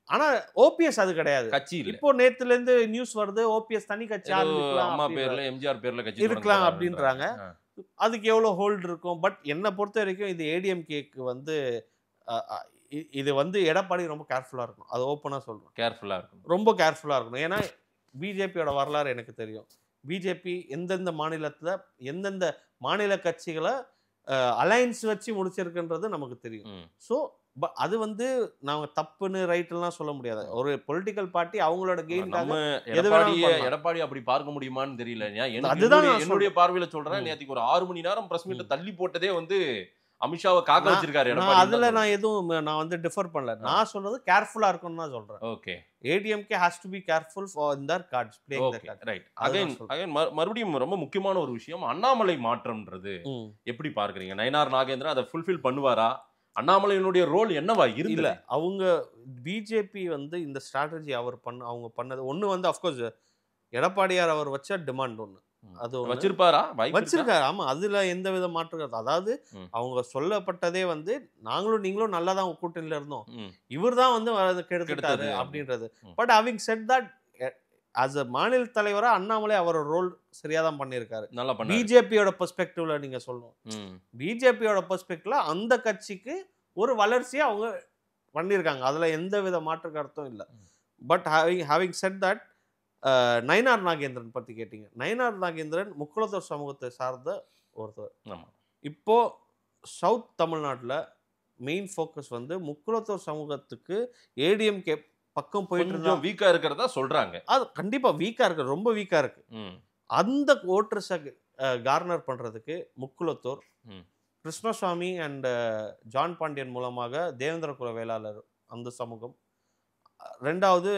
ஆனா ஓபிஎஸ் அது கிடையாது, கட்சி இல்ல. இப்போ நேத்துல இருந்து நியூஸ் வருது ஓபிஎஸ் தனி கட்சி ஆரம்பிக்கலாம், அம்மா பேர்ல எம்ஜிஆர் பேர்ல கட்சி இருக்கலாம் அப்படின்றாங்க. அதுக்கு எவ்வளவு ஹோல்டு இருக்கும்? பட் என்ன பொறுத்த வரைக்கும் இது ஏடிஎம்கேக்கு வந்து இது வந்து எடப்பாடி ரொம்ப கேர்ஃபுல்லா இருக்கும். அது ஓப்பனா சொல்றோம், கேர்ஃபுல்லா இருக்கும், ரொம்ப கேர்ஃபுல்லா இருக்கணும். ஏன்னா பிஜேபியோட வரலாறு எனக்கு தெரியும். பிஜேபி எந்தெந்த மாநிலத்துல எந்தெந்த மாநில கட்சிகளை அலையன்ஸ் வச்சு முடிச்சிருக்குன்றது நமக்கு தெரியும். ஸோ அது வந்து நாங்க தப்புன்னு ரைட்லாம் சொல்ல முடியாது. ஒரு பொலிட்டிக்கல் பார்ட்டி அவங்களோட கெயின்காக எடப்பாடி அப்படி பார்க்க முடியுமான்னு தெரியல. அதுதான் என்னுடைய பார்வையில சொல்றேன். நேற்றுக்கு ஒரு 6 மணி நேரம் பிரஸ் மீட் தள்ளி போட்டதே வந்து அமித்ஷாவை காக்க வச்சிருக்காரு. அதுல நான் எதுவும் நான் வந்து டிஃபர் பண்ணல. நான் சொல்றது கேர்ஃபுல்லா இருக்கும்னு தான் சொல்றேன். Okay, ADMK has to be careful for their cards playing the cards. Right. Again மறுபடியும் ரொம்ப முக்கியமான ஒரு விஷயம், அண்ணாமலை மாற்றம்ன்றது எப்படி பார்க்கறீங்க? நயினார் நாகேந்திரன் அதை ஃபுல்ஃபில் பண்ணுவாரா? அண்ணாமலையினுடைய ரோல் என்னவா இல்ல? அவங்க பிஜேபி வந்து இந்த ஸ்ட்ராட்டஜி அவங்க பண்ணது ஒண்ணு வந்து அஃப்கோர்ஸ் எடப்பாடியார் அவர் வச்ச டிமாண்ட் ஒண்ணு, அது வச்சிருப்பாரா? வச்சிருக்காரு. ஆமா, அதுல எந்த வித மாற்று, அதாவது அவங்க சொல்லப்பட்டதே வந்து நாங்களும் நீங்களும் நல்லா தான் கூட்டணியில இருந்தோம், இவர் தான் வந்து கெடுத்துட்டாரு அப்படின்றது. But having set that, as a மாநில தலைவரா அண்ணாமலை அவரோட ரோல் சரியா தான் பண்ணியிருக்காரு. பிஜேபியோட பெர்ஸ்பெக்டிவ்ல நீங்க சொல்லணும், பிஜேபியோட பெர்ஸ்பெக்டிவ்ல அந்த கட்சிக்கு ஒரு வளர்ச்சியை அவங்க பண்ணியிருக்காங்க, அதுல எந்த வித மாற்று கருத்தும் இல்லை. But having set that, Nainar Nagendran பத்தி கேட்டீங்க. நயினார் நாகேந்திரன் முக்குளத்தூர் சமூகத்தை சார்ந்த ஒருத்தர். இப்போ சவுத் தமிழ்நாட்டில் மெயின் ஃபோக்கஸ் வந்து முக்குளத்தூர் சமூகத்துக்கு ஏடிஎம்கே பக்கம் போயிட்டு இருந்தா வீக்கா இருக்கிறதா சொல்றாங்க. அது கண்டிப்பா வீக்கா இருக்கு, ரொம்ப வீக்கா இருக்கு. அந்த ஓட்டர்ஸை கார்னர் பண்றதுக்கு முக்குளத்தூர், கிருஷ்ணசுவாமி அண்ட் ஜான் பாண்டியன் மூலமாக தேவேந்திர குல வேளாளர் அந்த சமூகம், ரெண்டாவது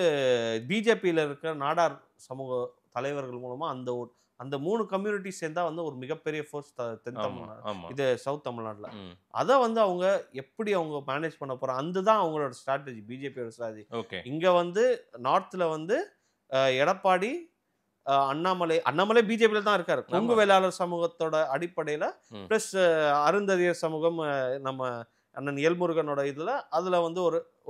பிஜேபியில் இருக்கிற நாடார் சமூக தலைவர்கள் மூலமா அந்த 3 கம்யூனிட்டி சேர்ந்தா வந்து ஒரு மிகப்பெரிய ஃபோர்ஸ் தென் தமிழ்நாடு, இது சவுத் தமிழ்நாட்டில். அதை வந்து அவங்க எப்படி அவங்க மேனேஜ் பண்ண போறாங்க, அதுதான் அவங்களோட ஸ்ட்ராட்டஜி, பிஜேபியோட ஸ்ட்ராட்டஜி. இங்க வந்து நார்த்ல வந்து எடப்பாடி, அண்ணாமலை பிஜேபியில தான் இருக்காரு, கொங்கு வேளாளர் சமூகத்தோட அடிப்படையில, பிளஸ் அருந்ததியர் சமூகம் நம்ம அண்ணன் எல்முருகனோட அதுல வந்து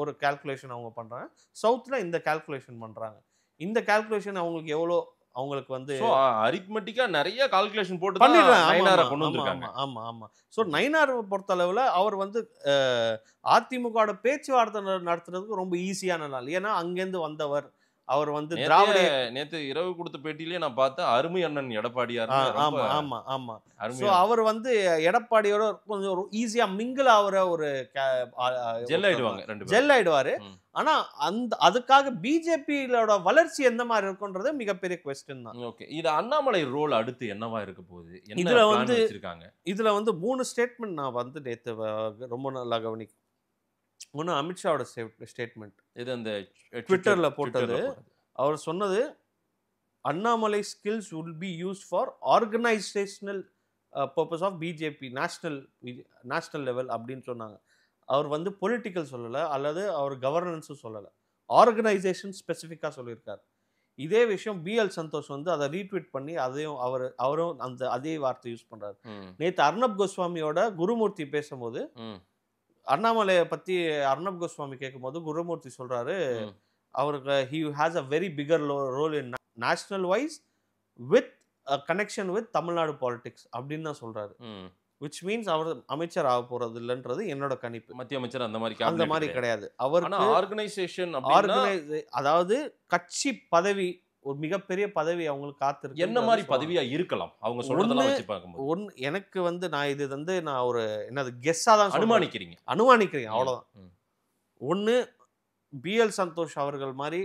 ஒரு கால்குலேஷன் அவங்க பண்றாங்க. சவுத்ல இந்த கால்குலேஷன் பண்றாங்க. இந்த கால்குலேஷன் அவங்களுக்கு எவ்வளோ அவங்களுக்கு வந்து சோ அரித்மெட்டிக்கா நிறைய கால்குலேஷன் போட்டு தான் பண்ணிடுறாங்க. நயனாரை கொண்டு வந்திருக்காங்க. ஆமா. ஸோ நயினார் பொறுத்த அளவில் அவர் வந்து அதிமுகவோட பேச்சுவார்த்தை நடத்துறதுக்கு ரொம்ப ஈஸியான நாள். ஏன்னா அங்கேருந்து வந்தவர், அவர் வந்து திராவிட நேத்து இரவு கொடுத்த பேட்டியிலேயே நான் பார்த்தேன், அருமை அண்ணன் எடப்பாடியார் ஆமா. ஸோ அவர் வந்து எடப்பாடியோட கொஞ்சம் ஈஸியா மிங்கிள் ஆகிற ஒரு ஜெல் ஆயிடுவாங்க, ரெண்டு பேரும் ஜெல் ஆயிடுவாரு. ஆனா அதுக்காக பிஜேபியோட வளர்ச்சி எந்த மாதிரி இருக்குன்றது மிகப்பெரிய கொஸ்டின் தான். ஓகே, இது அண்ணாமலை ரோல் அடுத்து என்னவா இருக்க போகுது? இதுல வந்து வச்சிருக்காங்க, இதுல வந்து 3 ஸ்டேட்மெண்ட் நான் வந்து நேத்து ரொம்ப நல்லா கவனிக்கும். ஒன்று அமித்ஷாவோட ஸ்டேட்மெண்ட், இது அந்த ட்விட்டர்ல போட்டது. அவர் சொன்னது Annamalai skills will be used for organisational purpose of BJP national level அப்படின்னு சொன்னாங்க. அவர் வந்து பொலிட்டிக்கல் சொல்லலை, அல்லது அவர் கவர்னன்ஸும் சொல்லலை, ஆர்கனைசேஷன் ஸ்பெசிஃபிக்காக சொல்லியிருக்காரு. இதே விஷயம் பிஎல் சந்தோஷ் வந்து அதை ரீட்வீட் பண்ணி அதையும் அவரும் அதே வார்த்தை யூஸ் பண்றாரு. நேற்று அர்ணப் கோஸ்வாமியோட குருமூர்த்தி பேசும்போது அண்ணாமலையை பத்தி அர்ணப் கோஸ்வாமி கேட்கும்போது குருமூர்த்தி சொல்றாரு, அவருக்கு he has a very bigger role in national wise with a connection with Tamil Nadu politics அப்படின்னு தான் சொல்றாரு. which means அவர் அமைச்சர் ஆக போறது இல்லைன்றது என்னோட கணிப்பு. மத்திய அமைச்சர் அந்த மாதிரி கிடையாது. அவர் ஆர்கனைசேஷன் அதாவது கட்சி பதவி, ஒரு மிகப்பெரிய பதவி அவங்களுக்கு காத்திருக்கு. என்ன மாதிரி பதவியா இருக்கலாம் அவங்க சொல்றதெல்லாம் வச்சு பார்க்கும்போது? எனக்கு வந்து நான் ஒரு என்னது கெஸ்ஸா தான் அனுமானிக்கிறீங்க அவ்வளவுதான். ஒன்னு பிஎல் சந்தோஷ் அவர்கள் மாதிரி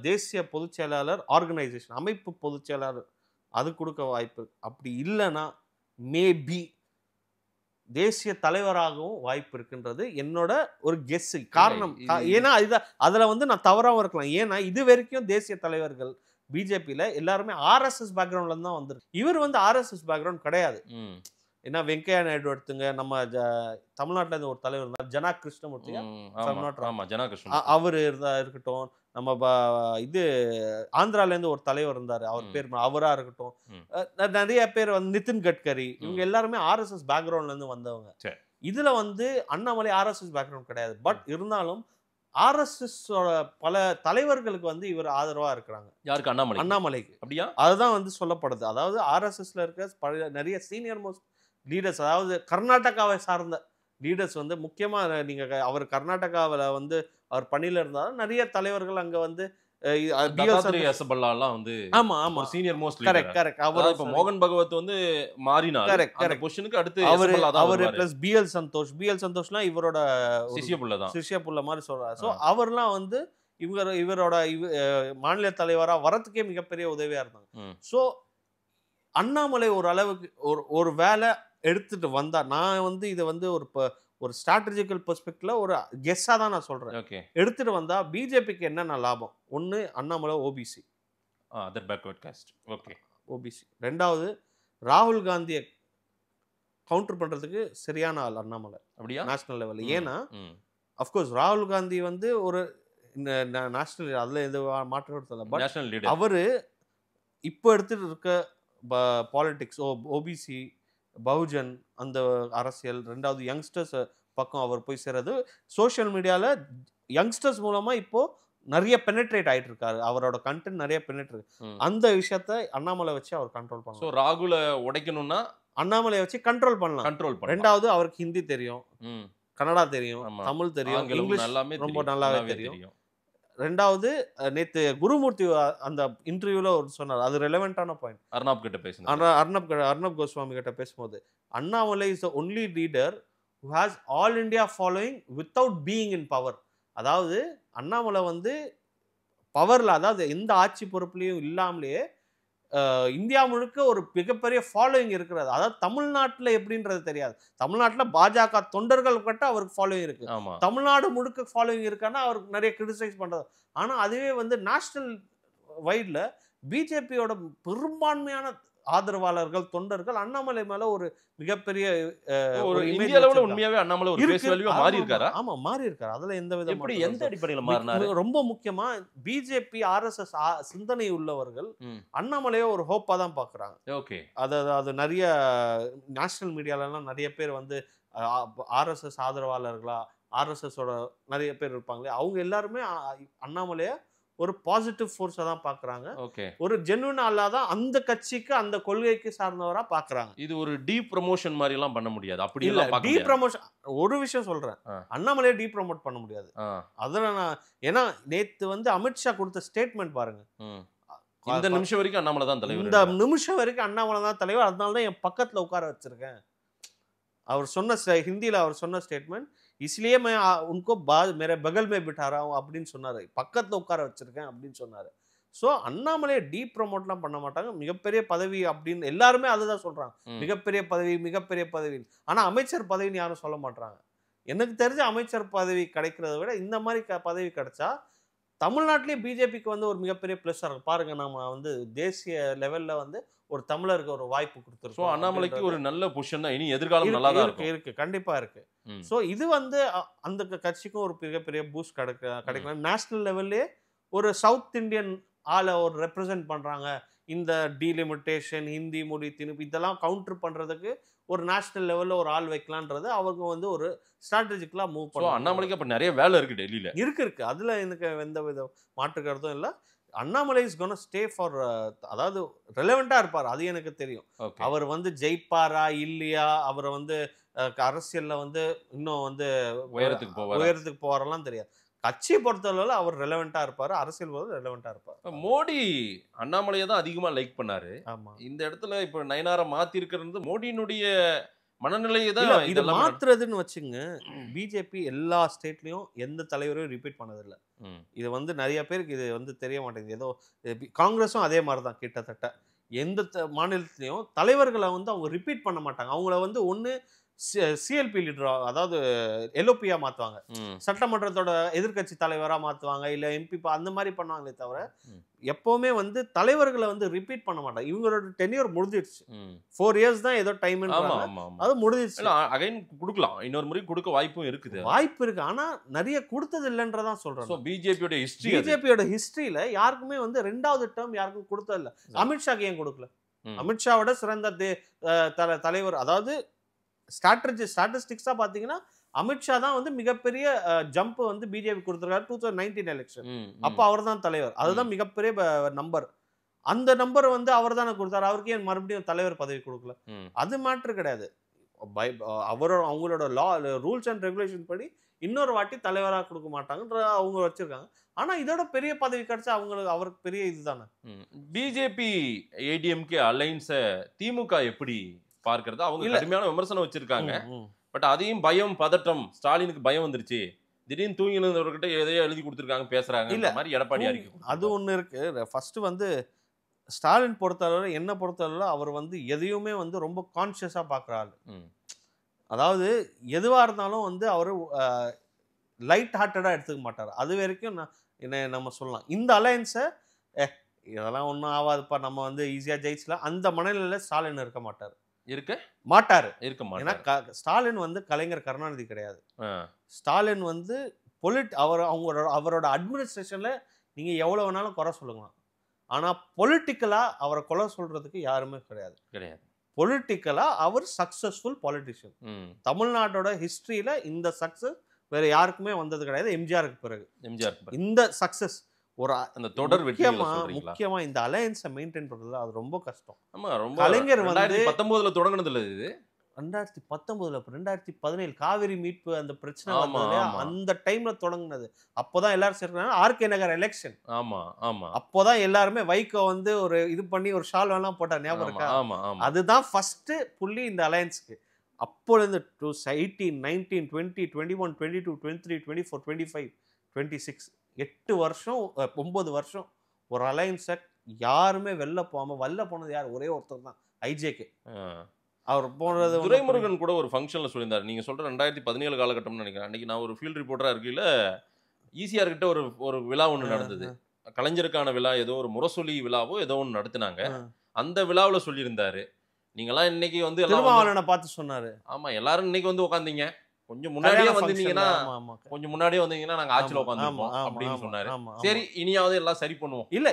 தேசிய பொதுச் செயலாளர், ஆர்கனைசேஷன் அமைப்பு பொதுச் செயலாளர் அது கொடுக்க வாய்ப்பு. அப்படி இல்லைன்னா மேபி தேசிய தலைவராகவும் வாய்ப்பு இருக்குன்றது என்னோட ஒரு கெஸ். காரணம் ஏன்னா அதுல வந்து நான் தவறாகவும் இருக்கலாம். ஏன்னா இது வரைக்கும் தேசிய தலைவர்கள் பிஜேபியில எல்லாருமே ஆர்எஸ்எஸ் பேக்ரவுண்ட்ல இருந்து தான் வந்துருக்கு. இவர் வந்து ஆர்எஸ்எஸ் பேக்ரவுண்ட் கிடையாது. ஏன்னா வெங்கையா நாயுடு எடுத்துங்க, நம்ம தமிழ்நாட்டில் இருந்து ஒரு தலைவர் இருந்தார் ஜனா கிருஷ்ணமூர்த்தி, அவர் இருக்கட்டும், நம்ம இது ஆந்திரால இருந்து ஒரு தலைவர் இருந்தாரு, அவர் பேர் அவரா இருக்கட்டும், நிறைய பேர் வந்து நிதின் கட்கரி, இவங்க எல்லாருமே ஆர்எஸ்எஸ் பேக்ரவுண்ட்ல இருந்து வந்தவங்க. இதுல வந்து அண்ணாமலை ஆர்எஸ்எஸ் பேக்ரவுண்ட் கிடையாது. பட் இருந்தாலும் ஆர்எஸ்எஸ் பல தலைவர்களுக்கு வந்து இவர் ஆதரவா இருக்கிறாங்க. யாருக்கு? அண்ணாமலைக்கு. அப்படியா? அதுதான் வந்து சொல்லப்படுது. அதாவது ஆர்எஸ்எஸ்ல இருக்க நிறைய சீனியர் மோஸ்ட் லீடர்ஸ், அதாவது கர்நாடகாவை சார்ந்த லீடர்ஸ் வந்து முக்கியமா நீங்க அவர் கர்நாடகாவில் வந்து அவர் பணியில இருந்தாலும் நிறைய தலைவர்கள் அங்க வந்து சீனியர் மோஸ்ட் கரெக்ட். அவர் இப்ப மோகன் பகவத் வந்து மாறினார் அந்த பொசிஷனுக்கு அடுத்து அவர் பிளஸ் பிஎல் சந்தோஷ்லாம் இவரோட சிஷ்ய புள்ள மாதிரி சொல்றாரு. சோ அவர்லாம் வந்து இவரோட மாநில தலைவரா வரதுக்கே மிகப்பெரிய உதவியா இருந்தாங்க. சோ அண்ணாமலை ஒரு அளவுக்கு ஒரு வேலை எடுத்துட்டு வந்தா, நான் வந்து இதை வந்து ஒரு ஸ்ட்ராட்டஜிக்கல் பெர்ஸ்பெக்டிவ்ல ஒரு கெஸ்ஸா தான் நான் சொல்றேன். எடுத்துட்டு வந்தா பிஜேபிக்கு என்னென்ன லாபம்? ஒன்னு, அண்ணாமலை ஓபிசி, ஓபிசி. ரெண்டாவது, ராகுல் காந்தியை கவுண்டர் பண்றதுக்கு சரியான ஆள் அண்ணாமலை நேஷனல் லெவல்ல. ஏன்னா அஃப்கோர்ஸ் ராகுல் காந்தி வந்து ஒரு நேஷனல், அதுல எந்த மாற்றம், அவரு இப்போ எடுத்துட்டு இருக்க பாலிடிக்ஸ், ஓபிசி, பகுஜன் அந்த அரசியல், ரெண்டாவது யங்ஸ்டர்ஸ் பக்கம் அவர் போய் சேருது. சோஷியல் மீடியால யங்ஸ்டர்ஸ் மூலமா இப்போ நிறைய பெனட்ரேட் ஆயிட்டு இருக்காரு. அவரோட கண்டென்ட் நிறைய பெனட்ரேட். அந்த விஷயத்தை அண்ணாமலை வச்சு அவர் கண்ட்ரோல் பண்ணலாம். சோ ராகுல உடைக்கணும்னா அண்ணாமலையை வச்சு கண்ட்ரோல் பண்ணலாம். ரெண்டாவது, அவருக்கு ஹிந்தி தெரியும், கன்னடா தெரியும், தமிழ் தெரியும், இங்கிலீஷ் ரொம்ப நல்லாவே தெரியும். ரெண்டாவது, நேத்து குருமூர்த்தி அந்த இன்டர்வியூல ஒரு சொன்னார், அது ரெலவெண்டான பாயிண்ட். அர்ணப் கோஸ்வாமி கிட்ட பேசும்போது, Annamalai is the only leader who has all India following without being in power. அதாவது அண்ணாமலை வந்து பவர்ல, அதாவது எந்த ஆட்சி பொறுப்புலையும் இல்லாமலேயே இந்தியா முழுக்க ஒரு மிகப்பெரிய ஃபாலோயிங் இருக்கிறது. அதாவது தமிழ்நாட்டில் எப்படின்றது தெரியாது. தமிழ்நாட்டில் பாஜக தொண்டர்கள் கிட்ட அவருக்கு ஃபாலோயிங் இருக்கு. தமிழ்நாடு முழுக்க ஃபாலோயிங் இருக்கான்னா அவருக்கு நிறைய கிரிட்டிசைஸ் பண்றது. ஆனா அதுவே வந்து நேஷனல் வைட்ல பிஜேபியோட பெரும்பான்மையான ஆதரவாளர்கள், தொண்டர்கள் அண்ணாமலை மேல ஒரு மிகப்பெரிய ஒரு இந்திய அளவுல உண்மையாவே அண்ணாமலை ஒரு ஃபேஸ் வேல்யூவா மாறி இருக்காரா? ஆமா, மாறி இருக்காரு. அதுல எந்த வித எப்படி, எந்த அடிப்படையில மாறினாரு? ரொம்ப முக்கியமா பிஜேபி ஆர்எஸ்எஸ் சிந்தனை உள்ளவர்கள் அண்ணாமலையை ஒரு ஹோப்பா தான் பாக்குறாங்க. ஓகே, அது நிறைய நேஷனல் மீடியால எல்லாம் நிறைய பேர் வந்து ஆர்எஸ்எஸ் ஆதரவாளர்களா, ஆர்எஸ்எஸ் ஓட நிறைய பேர் இருப்பாங்களே, அவங்க எல்லாருமே அண்ணாமலைய ஒரு பாசிட்டிவ் ஃபோர்ஸா தான் பாக்குறாங்க. ஓகே. ஒரு ஜென்யூன் ஆளா தான் அந்த கட்சிக்கு அந்த கொள்கைக்கு சார்ந்தவரா பாக்குறாங்க. இது ஒரு டீ ப்ரமோஷன் மாதிரி எல்லாம் பண்ண முடியாது. அப்படி இல்ல எல்லாம் பார்க்க டீ முடியாது. ப்ரமோஷன் ஒரு விஷயம் சொல்றேன். அண்ணாமலையை டீ ப்ரமோட் பண்ண முடியாது. அதுல நான் ஏன்னா நேத்து வந்து அமித்ஷா கொடுத்த ஸ்டேட்மெண்ட் பாருங்க. இந்த நிமிஷம் வரைக்கும் அண்ணாமலை தான் தலைவர். இந்த நிமிஷம் வரைக்கும் அண்ணாமலை தான் தலைவர். அதனால தான் என் பக்கத்துல உட்கார வச்சிருக்கேன். அவர் சொன்ன ஹிந்தியில அவர் சொன்ன ஸ்டேட்மெண்ட், इसलिए मैं उनको मेरे बगल में बिठा रहा हूं அப்படின்னு சொன்னாரு. பக்கத்துல உட்கார வச்சிருக்கேன் அப்படின்னு சொன்னாரு. ஸோ அண்ணாமலையை டீ ப்ரமோட்லாம் பண்ண மாட்டாங்க. மிகப்பெரிய பதவி அப்படின்னு எல்லாருமே அதுதான் சொல்றாங்க. மிகப்பெரிய பதவி மிகப்பெரிய பதவி. ஆனா அமைச்சர் பதவின்னு யாரும் சொல்ல மாட்டாங்க. எனக்கு தெரிஞ்ச அமைச்சர் பதவி கிடைக்கிறத விட இந்த மாதிரி பதவி கிடைச்சா தமிழ்நாட்டிலேயே பிஜேபிக்கு வந்து ஒரு மிகப்பெரிய பிளஸ் இருக்கும். பாருங்க, நம்ம வந்து தேசிய லெவல்ல வந்து ஒரு தமிழருக்கு ஒரு வாய்ப்பு கொடுத்துருக்கோம். அண்ணாமலைக்கு ஒரு நல்ல பொசிஷன் தான். இனி எதிர்காலம் நல்லா தான் இருக்கு கண்டிப்பா இருக்கு. ஸோ இது வந்து அந்த கட்சிக்கும் ஒரு மிகப்பெரிய பூஸ்ட் கிடைக்கலாம். நேஷனல் லெவல்லே ஒரு சவுத் இந்தியன் ஆளை ஒரு ரெப்ரசென்ட் பண்றாங்க. இந்த டீலிமிட்டேஷன், ஹிந்தி மொழி திணிப்பு இதெல்லாம் கவுண்டர் பண்றதுக்கு ஒரு நேஷனல் லெவல்ல ஒரு ஆள் வைக்கலான்றது அவங்க வந்து ஒரு ஸ்ட்ராட்டஜிக்கலா மூவ் பண்ணுவாங்க. அண்ணாமலைக்கு அப்ப நிறைய வேலை இருக்கு டெல்லியில. இருக்கு. அதுல எனக்கு எந்த வித மாற்று கருத்தும் இல்லை. Annamalai is gonna stay for, அதாவது ரெலவெண்டா இருப்பார். அது எனக்கு தெரியும். அவர் வந்து ஜெயிப்பாரா இல்லையா, அவரை வந்து அரசியல்ல வந்து இன்னும் வந்து உயரத்துக்கு போவாரெல்லாம் தெரியாது. கட்சியை பொறுத்தளவுல அவர் ரெலவெண்டா இருப்பாரு, அரசியல் போது ரெலவெண்டா இருப்பாரு. மோடி அண்ணாமலையை தான் அதிகமா லைக் பண்ணாரு. ஆமா. இந்த இடத்துல இப்ப நயனாரை மாத்தி இருக்கிறது மோடியினுடைய மனநிலையை தான் இதை மாத்துறதுன்னு வச்சுங்க. பிஜேபி எல்லா ஸ்டேட்லயும் எந்த தலைவரையும் ரிப்பீட் பண்ணதில்லை. இது வந்து நிறைய பேருக்கு இது வந்து தெரிய மாட்டேங்குது. ஏதோ காங்கிரஸும் அதே மாதிரிதான் கிட்டத்தட்ட. எந்த மாநிலத்திலையும் தலைவர்களை வந்து அவங்க ரிப்பீட் பண்ண மாட்டாங்க. அவங்கள வந்து ஒன்று சிஎல்பி லீடர், அதாவது எல்ஓபியா மாற்றுவாங்க, சட்டமன்றத்தோட எதிர்கட்சி தலைவராக மாற்றுவாங்க, இல்லை எம்பி அந்த மாதிரி பண்ணுவாங்களே தவிர எப்போவுமே வந்து தலைவர்களை வந்து ரிப்பீட் பண்ண மாட்டாங்க. இவங்களோட டென்யூர் முடிஞ்சிடுச்சு. 4 இயர்ஸ் தான் ஏதோ டைம், அது முடிஞ்சிடுச்சு. அகைன் கொடுக்கலாம், இன்னொரு முறை கொடுக்க வாய்ப்பும் இருக்குது. வாய்ப்பு இருக்கு, ஆனால் நிறைய கொடுத்தது இல்லைன்றதான் சொல்றேன். பிஜேபியோட ஹிஸ்டரியில யாருக்குமே வந்து 2வது டேர்ம் யாருக்கும் கொடுத்ததில்லை. அமித்ஷாக்கு ஏன் கொடுக்கல? அமித்ஷாவோட சிறந்த தலைவர், அதாவது ஸ்டாட்டிஸ்டிக்ஸா பாத்தீங்கன்னா அமித்ஷா தான் வந்து மிகப்பெரிய ஜம்ப் வந்து பிஜேபி கொடுத்திருக்காரு 2019 எலெக்ஷன். அப்ப அவர் தான் தலைவர். அதுதான் மிகப்பெரிய நம்பர். அந்த நம்பர் வந்து அவர் தானே கொடுத்தாரு. அவருக்கு ஏன் மறுபடியும் தலைவர் பதவி கொடுக்கல? அது மேட்டர் கிடையாது. அவங்களோட ரூல்ஸ் அண்ட் ரெகுலேஷன் படி இன்னொரு வாட்டி தலைவராக கொடுக்க மாட்டாங்கன்ற அவங்க வச்சிருக்காங்க. ஆனா இதோட பெரிய பதவி கிடைச்சா அவருக்கு பெரிய இதுதானே. பிஜேபி ஏடிஎம்கே அலைன்ஸை திமுக எப்படி பார்க்கிறது? அவங்க கடுமையான விமர்சனம் வச்சிருக்காங்க. பட் அதையும் பயம், பதட்டம், ஸ்டாலினுக்கு பயம் வந்துருச்சு, திடீர்னு தூங்கினவர்கிட்ட எதையோ எழுதி கொடுத்துருக்காங்க, பேசுறாங்க, இந்த மாதிரி எடப்பாடி அறிக்கை. அது ஒண்ணு இருக்கு. ஃபர்ஸ்ட் வந்து ஸ்டாலின் பொறுத்தளவு, என்ன பொறுத்தளவு அவர் வந்து எதையுமே வந்து ரொம்ப கான்சியஸா பார்க்குறாரு. அதாவது எதுவா இருந்தாலும் வந்து அவரு லைட் ஹார்ட்டடா எடுத்துக்க மாட்டார். அது வரைக்கும் நம்ம சொல்லலாம். இந்த அலையன்ஸை இதெல்லாம் ஒன்றும் ஆகாதுப்பா, நம்ம வந்து ஈஸியா ஜெயிச்சலாம், அந்த மனநிலையில ஸ்டாலின் இருக்க மாட்டார். இருக்க ஏன்னா ஸ்டாலின் வந்து கலைஞர் கருணாநிதி கிடையாது. ஸ்டாலின் வந்து அவரோட அட்மினிஸ்ட்ரேஷன்ல நீங்க எவ்வளவு வேணாலும் குறை சொல்லலாம். ஆனா பொலிட்டிக்கலா அவரை கொலை சொல்றதுக்கு யாருமே கிடையாது. பொலிட்டிக்கலா அவர் சக்சஸ்ஃபுல் பாலிட்டிஷியன். தமிழ்நாட்டோட ஹிஸ்டரியில இந்த சக்சஸ் வேற யாருக்குமே வந்தது கிடையாது. எம்ஜிஆருக்கு பிறகு இந்த சக்சஸ் ஒரு அந்த தொடர் முக்கியமா இந்த அலையன்ஸை மெயின்டைன் பண்றது அது ரொம்ப கஷ்டம். கலைஞர் வந்து 2019 தொடங்கினது இல்லை. இது 2019 2017 காவிரி மீட்பு அந்த பிரச்சனை அந்த டைம்ல தொடங்கினது. அப்போதான் எல்லாரும் சேர்க்கிறாங்க. ஆர்கே நகர் எலெக்ஷன். அப்போதான் எல்லாருமே வைகோ வந்து ஒரு இது பண்ணி ஒரு ஷால் வேணாம் போட்டா, ஞாபகம் இருக்கா? அதுதான் ஃபர்ஸ்ட் புள்ளி இந்த அலையன்ஸ்க்கு. அப்போலேருந்து 18, 19, 20, 21, 22, 23, 24, 25, 26 8 வருஷம் 9 வருஷம் ஒரு அலைன்ஸை யாருமே வெளில போனது யார்? ஒரே ஒருத்தர் தான், ஐஜேகே. அவர் போனது துரைமுருகன் கூட ஒரு ஃபங்க்ஷன்ல சொல்லியிருந்தார். நீங்க சொல்ற 2017 காலகட்டம்னு நினைக்கிறேன். அன்னைக்கு நான் ஒரு ஃபீல்ட் ரிப்போர்ட்டரா இருக்கையில ஈசிஆர் கிட்ட ஒரு விழா ஒன்று நடந்தது. கலைஞருக்கான விழா, ஏதோ ஒரு முரசொலி விழாவோ ஏதோ ஒன்று நடத்தினாங்க. அந்த விழாவில் சொல்லியிருந்தாரு, நீங்களாம் இன்னைக்கு வந்து திருமாவளவனை பார்த்து சொன்னாரு. ஆமா, எல்லாரும் இன்னைக்கு வந்து உட்காந்தீங்க, கொஞ்சம் முன்னாடியே வந்தீங்கன்னா நாங்க ஆட்சியில் உட்காந்துருப்போம் அப்படின்னு சொன்னாரு. சரி, இனியாவது எல்லாம் சரி பண்ணுவோம். இல்ல,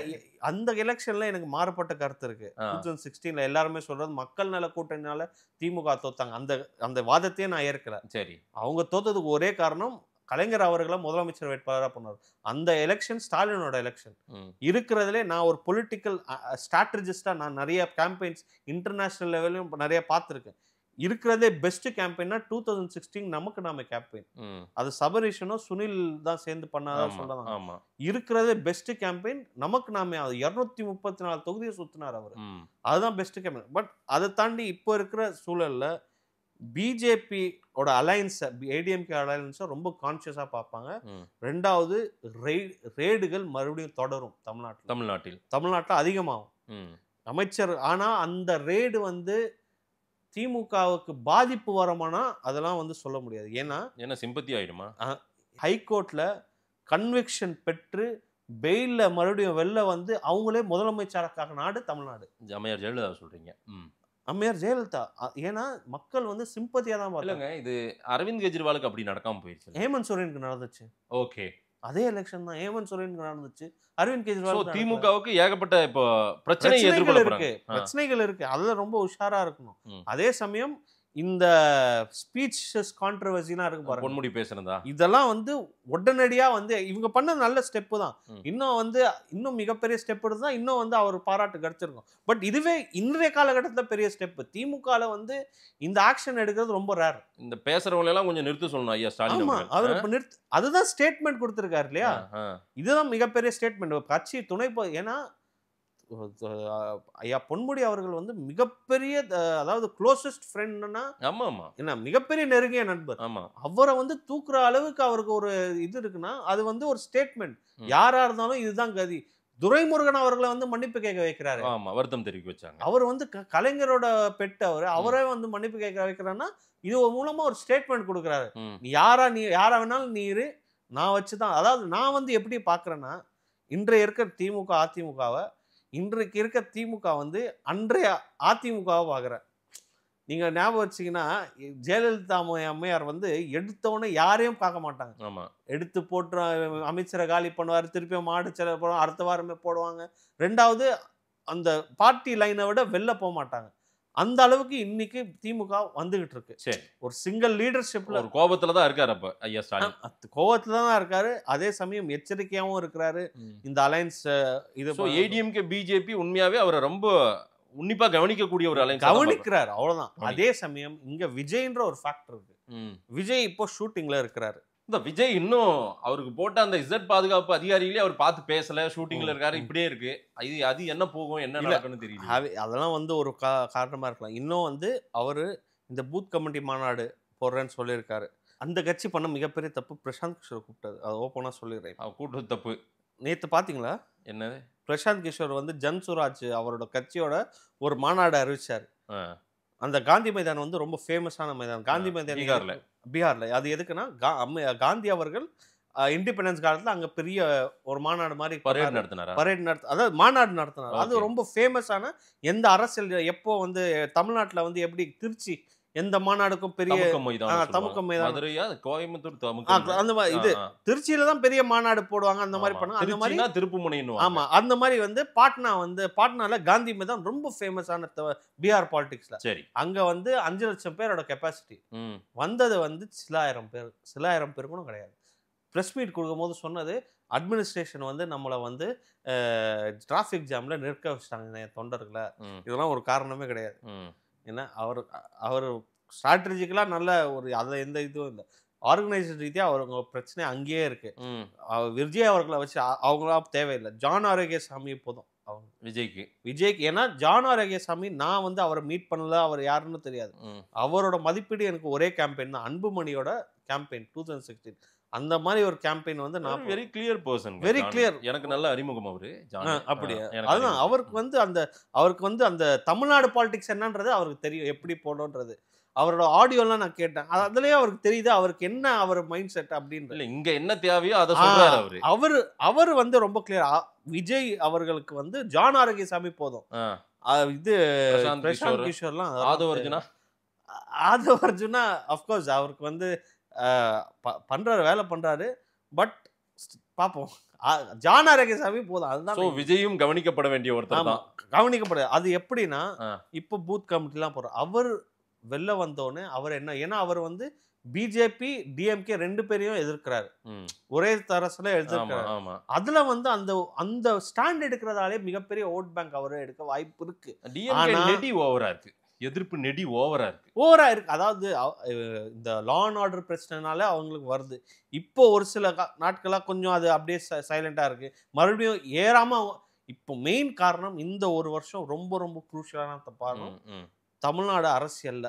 அந்த எலெக்ஷன்ல எனக்கு மாறுபட்ட கருத்து இருக்கு. 2016 எல்லாருமே சொல்றது மக்கள் நல கூட்டணினால திமுக தோத்தாங்க. அந்த வாதத்தையே நான் ஏற்கல. சரி, அவங்க தோத்ததுக்கு ஒரே காரணம் கலைஞர் அவர்களை முதலமைச்சர் வேட்பாளராக பண்ணார். அந்த எலெக்ஷன் ஸ்டாலினோட எலெக்ஷன். இருக்கிறதுலே நான் ஒரு பொலிட்டிக்கல் ஸ்ட்ராட்டஜிஸ்டாக நான் நிறைய கேம்பெயின்ஸ் இன்டர்நேஷ்னல் லெவலையும் நிறைய பார்த்துருக்கேன். இருக்கிறதே பெஸ்ட் கேம்பெயின்னா 2016 நமக்கு நாம கேம்பெயின். அது சபரீஷனும் சுனில் தான் சேர்ந்து பண்ணாதான் சொல்லலாம். இருக்கிறதே பெஸ்ட் கேம்பெயின் நமக்கு நாம. 234 தொகுதியை சுத்தினார் அவர். அதுதான் பெஸ்ட் கேம்பெயின். பட் அதை தாண்டி இப்போ இருக்கிற சூழல்ல பிஜேபியோட அலையன்ஸ், ஏடிஎம்கே அலையன்ஸை ரொம்ப கான்சியஸாக பார்ப்பாங்க. ரெண்டாவது ரெய்டுகள் மறுபடியும் தொடரும் தமிழ்நாட்டில் அதிகமாகும் அமைச்சர். ஆனால் அந்த ரெய்டு வந்து திமுகவுக்கு பாதிப்பு வரமானா அதெல்லாம் வந்து சொல்ல முடியாது. ஏன்னா சிம்பத்தி ஆயிடுமா? ஹைகோர்ட்ல கன்விக்ஷன் பெற்று பெயில்ல மறுபடியும் வெளில வந்து அவங்களே முதலமைச்சருக்காக நாடு தமிழ்நாடு. அம்மையார் ஜெயலலிதா சொல்றீங்க? அம்மையார் ஜெயலலிதா. ஏன்னா மக்கள் வந்து சிம்பத்தியா தான் பார்த்தாங்க. இது அரவிந்த் கெஜ்ரிவாலுக்கு அப்படி நடக்காம போயிடுச்சு. ஹேமந்த் சோரனுக்கு நடந்துச்சு. ஓகே, அதே எலெக்ஷன் தான் ஹேமந்த் சோரனுக்கு நடந்துச்சு. அரவிந்த் கெஜ்ரிவால். திமுகவுக்கு ஏகப்பட்ட இப்போ பிரச்சனைகள் இருக்கு. அதுல ரொம்ப உஷாரா இருக்கணும். அதே சமயம் இந்த ஸ்பீச்சஸ் கான்ட்ரோவர்சிலாம் இருக்கு பாருங்க, பொன்முடி பேசுறதா, இதெல்லாம் வந்து உடனடியா வந்து இவங்க பண்ண நல்ல ஸ்டெப்பு தான். இன்னும் மிகப்பெரிய ஸ்டெப் எடுத்தா இன்னும் வந்து அவர் பாராட்டு கிடைச்சிருக்கும். பட் இதுவே இன்றைய காலகட்டத்தில் பெரிய ஸ்டெப். திமுகல வந்து இந்த ஆக்ஷன் எடுக்கிறது ரொம்ப ரேர். இந்த பேசுறவங்க எல்லாம் கொஞ்சம் நிறுத்த சொல்லணும் ஐயா ஸ்டாலின். அவர் இப்ப அதுதான் ஸ்டேட்மெண்ட் கொடுத்திருக்காரு இல்லையா? இதுதான் மிகப்பெரிய ஸ்டேட்மெண்ட். கட்சி துணை. ஏன்னா ஐயா பொன்முடி அவர்கள் வந்து மிகப்பெரிய, அதாவது க்ளோசஸ்ட் ஃப்ரெண்ட்னா என்ன, மிகப்பெரிய நெருங்கிய நண்பர். அவரை வந்து தூக்குற அளவுக்கு அவருக்கு ஒரு இது இருக்குன்னா அது வந்து ஒரு ஸ்டேட்மெண்ட். யாரா இருந்தாலும் இதுதான் கதி. துரைமுருகன் அவர்களை வந்து மன்னிப்பு கேட்க வைக்கிறாரு. வருத்தம் தெரிவிக்க வச்சாங்க. அவர் வந்து கலைஞரோட பெட் அவரே வந்து மன்னிப்பு கேட்க வைக்கிறாருன்னா இது மூலமா ஒரு ஸ்டேட்மெண்ட் கொடுக்குறாரு. நீ யாரா வேணாலும் நீ இரு, நான் வச்சுதான். அதாவது நான் வந்து எப்படி பாக்குறேன்னா, இன்றைய இருக்கிற திமுக அதிமுகவை, இன்றைக்கு இருக்க திமுக வந்து அன்றைய அதிமுகவை பார்க்குறேன். நீங்கள் ஞாபகம் வச்சிங்கன்னா ஜெயலலிதா அம்மையார் வந்து எடுத்தவொடனே யாரையும் பார்க்க மாட்டாங்க. எடுத்து போட்டு அமைச்சரை காலி பண்ணுவார், திருப்பி மாடு செலவு போடுவாங்க, அடுத்த வாரமே போடுவாங்க. ரெண்டாவது அந்த பார்ட்டி லைனை விட வெளில போக மாட்டாங்க. அந்த அளவுக்கு இன்னைக்கு திமுக வந்துகிட்டு இருக்கு. சரி, ஒரு சிங்கிள் லீடர்ஷிப்ல ஒரு கோபத்துல தான் இருக்காரு. அப்ப ஐயா ஸ்டாலின் கோபத்துல தான் இருக்காரு. அதே சமயம் எச்சரிக்கையாவும் இருக்கிறாரு. இந்த அலையன்ஸ் இது ஏடிஎம்கே பிஜேபி உண்மையாவே அவரை ரொம்ப உன்னிப்பா கவனிக்கக்கூடிய ஒரு அலையன்ஸ் கவனிக்கிறாரு, அவ்வளவுதான். அதே சமயம் இங்க விஜய்ன்ற ஒரு ஃபேக்டர் இருக்கு. விஜய் இப்போ ஷூட்டிங்ல இருக்கிறாரு. இந்த விஜய் இன்னும் அவருக்கு போட்ட அந்த இசட் பாதுகாப்பு அதிகாரிகளே அவர் பார்த்து பேசல, ஷூட்டிங்ல இருக்காரு, இப்படியே இருக்கு. அது என்ன போகும், என்ன நடக்குன்னு தெரியல. அதெல்லாம் வந்து ஒரு காரணமா இருக்கலாம். இன்னும் வந்து அவரு இந்த பூத் கமிட்டி மாநாடு போடுறேன்னு சொல்லியிருக்காரு. அந்த கட்சி பண்ண மிகப்பெரிய தப்பு பிரசாந்த் கிஷோர் கூப்பிட்டது. அதை ஓப்பனா சொல்லிடுறேன். கூப்பிட்டது தப்பு. நேற்று பாத்தீங்களா என்னது? பிரசாந்த் கிஷோர் வந்து ஜன்சுராஜ் அவரோட கட்சியோட ஒரு மாநாடு அறிவிச்சாரு. அந்த காந்தி மைதானம் வந்து ரொம்ப ஃபேமஸான மைதானம். காந்தி மைதானம் பீகார்ல. அது எதுக்குன்னா காந்தி அவர்கள் இண்டிபெண்டன்ஸ் காலத்துல அங்க பெரிய ஒரு மாநாடு மாதிரி அதாவது மாநாடு நடத்தினார். அது ரொம்ப ஃபேமஸான, எந்த அரசியல் எப்போ வந்து தமிழ்நாட்டுல வந்து எப்படி திருச்சி எந்த மாநாடுக்கும் பெரிய தமுக்கம் மைதானம், கோயம்புத்தூர், அந்த மாதிரி இது திருச்சியில தான் பெரிய மாநாடு போடுவாங்க. அந்த மாதிரி பண்ணாங்க. அந்த மாதிரி திருப்புமுனை. ஆமா, அந்த மாதிரி வந்து பாட்னால காந்தி மைதானம் ரொம்ப ஃபேமஸான பீகார் பாலிடிக்ஸ்ல. சரி, அங்க வந்து 5 லட்சம் பேரோட கெப்பாசிட்டி வந்தது வந்து சில ஆயிரம் பேர் கூட கிடையாது. ப்ரெஸ் மீட் கொடுக்கும் போது சொன்னது, அட்மினிஸ்ட்ரேஷன் வந்து நம்மளை வந்து டிராஃபிக் ஜாம்ல நிற்க வச்சிட்டாங்க தொண்டர்களை. இதெல்லாம் ஒரு காரணமே கிடையாது. ஏன்னா அவர் ஸ்ட்ராட்டஜிக்கலாக நல்ல ஒரு அதில் எந்த இதுவும் இல்லை. ஆர்கனைசேஷன் ரீதியாக அவங்க பிரச்சனை அங்கேயே இருக்கு. விஜய் அவர்களை வச்சு அவங்களா தேவையில்லை. ஜான் ஆரோக்கியசாமி போதும் அவங்க விஜய்க்கு. ஏன்னா ஜான் ஆரோக்கியசாமி நான் வந்து அவரை மீட் பண்ணல, அவர் யாருன்னு தெரியாது. அவரோட மதிப்பீடு எனக்கு ஒரே கேம்பெயின் தான், அன்புமணியோட கேம்பெயின் 2016. அந்த மாதிரி ஒரு கேம்பெயின் வந்து நான் very clear person, very clear. எனக்கு நல்ல அறிமுகம் அவரு. அப்படியே அதுதான் அவருக்கு வந்து அந்த தமிழ்நாடு பாலிடிக்ஸ் என்னன்றது அவருக்கு தெரியும், எப்படி போடணுன்றது. அவரோட ஆடியோலாம் நான் கேட்டேன். அதுலயே அவருக்கு தெரியுது அவருக்கு என்ன அவர் மைண்ட் செட் அப்படின்னு. இங்க என்ன தேவையோ அதை சொல்றாரு அவரு. அவர் வந்து ரொம்ப கிளியர். விஜய் அவர்களுக்கு வந்து ஜான் ஆரோக்கியசாமி போதும். இது பிரசாந்த் கிஷோர்லாம் ஆதவர்ஜுனா அஃப்கோர்ஸ் அவருக்கு வந்து வேலை பண்றாரு. பட் பாப்போம், ஜான் ஆரோக்கியசாமி போதும். அதுதான் விஜயும் கவனிக்கப்பட வேண்டிய ஒருத்தர் தான். கவனிக்கப்படாது. அது எப்படின்னா, இப்போ பூத் கமிட்டிலாம் போற அவர் வெளில வந்தோடனே அவர் என்ன, ஏன்னா அவர் வந்து பிஜேபி டிஎம்கே 2 பேரையும் எதிர்க்கிறாரு, ஒரே தரசுல எதிர்க்கிறாரு. அதுல வந்து அந்த அந்த ஸ்டாண்ட் எடுக்கிறதாலே மிகப்பெரிய ஓட் பேங்க் அவரே எடுக்க வாய்ப்பு இருக்கு. நெடி ஓவரா இருக்கு, எதிர்ப்பு நெடி ஓவரா இருக்கு. அதாவது இந்த லா அண்ட் ஆர்டர் பிரச்சனைனால அவங்களுக்கு வருது. இப்போ ஒரு சில நாட்களா கொஞ்சம் அது அப்படியே சைலண்டா இருக்கு, மறுபடியும் ஏறாம. இப்போ மெயின் காரணம் இந்த ஒரு வருஷம் ரொம்ப ரொம்ப குரூஷியலான பாடம் தமிழ்நாடு அரசியல்ல.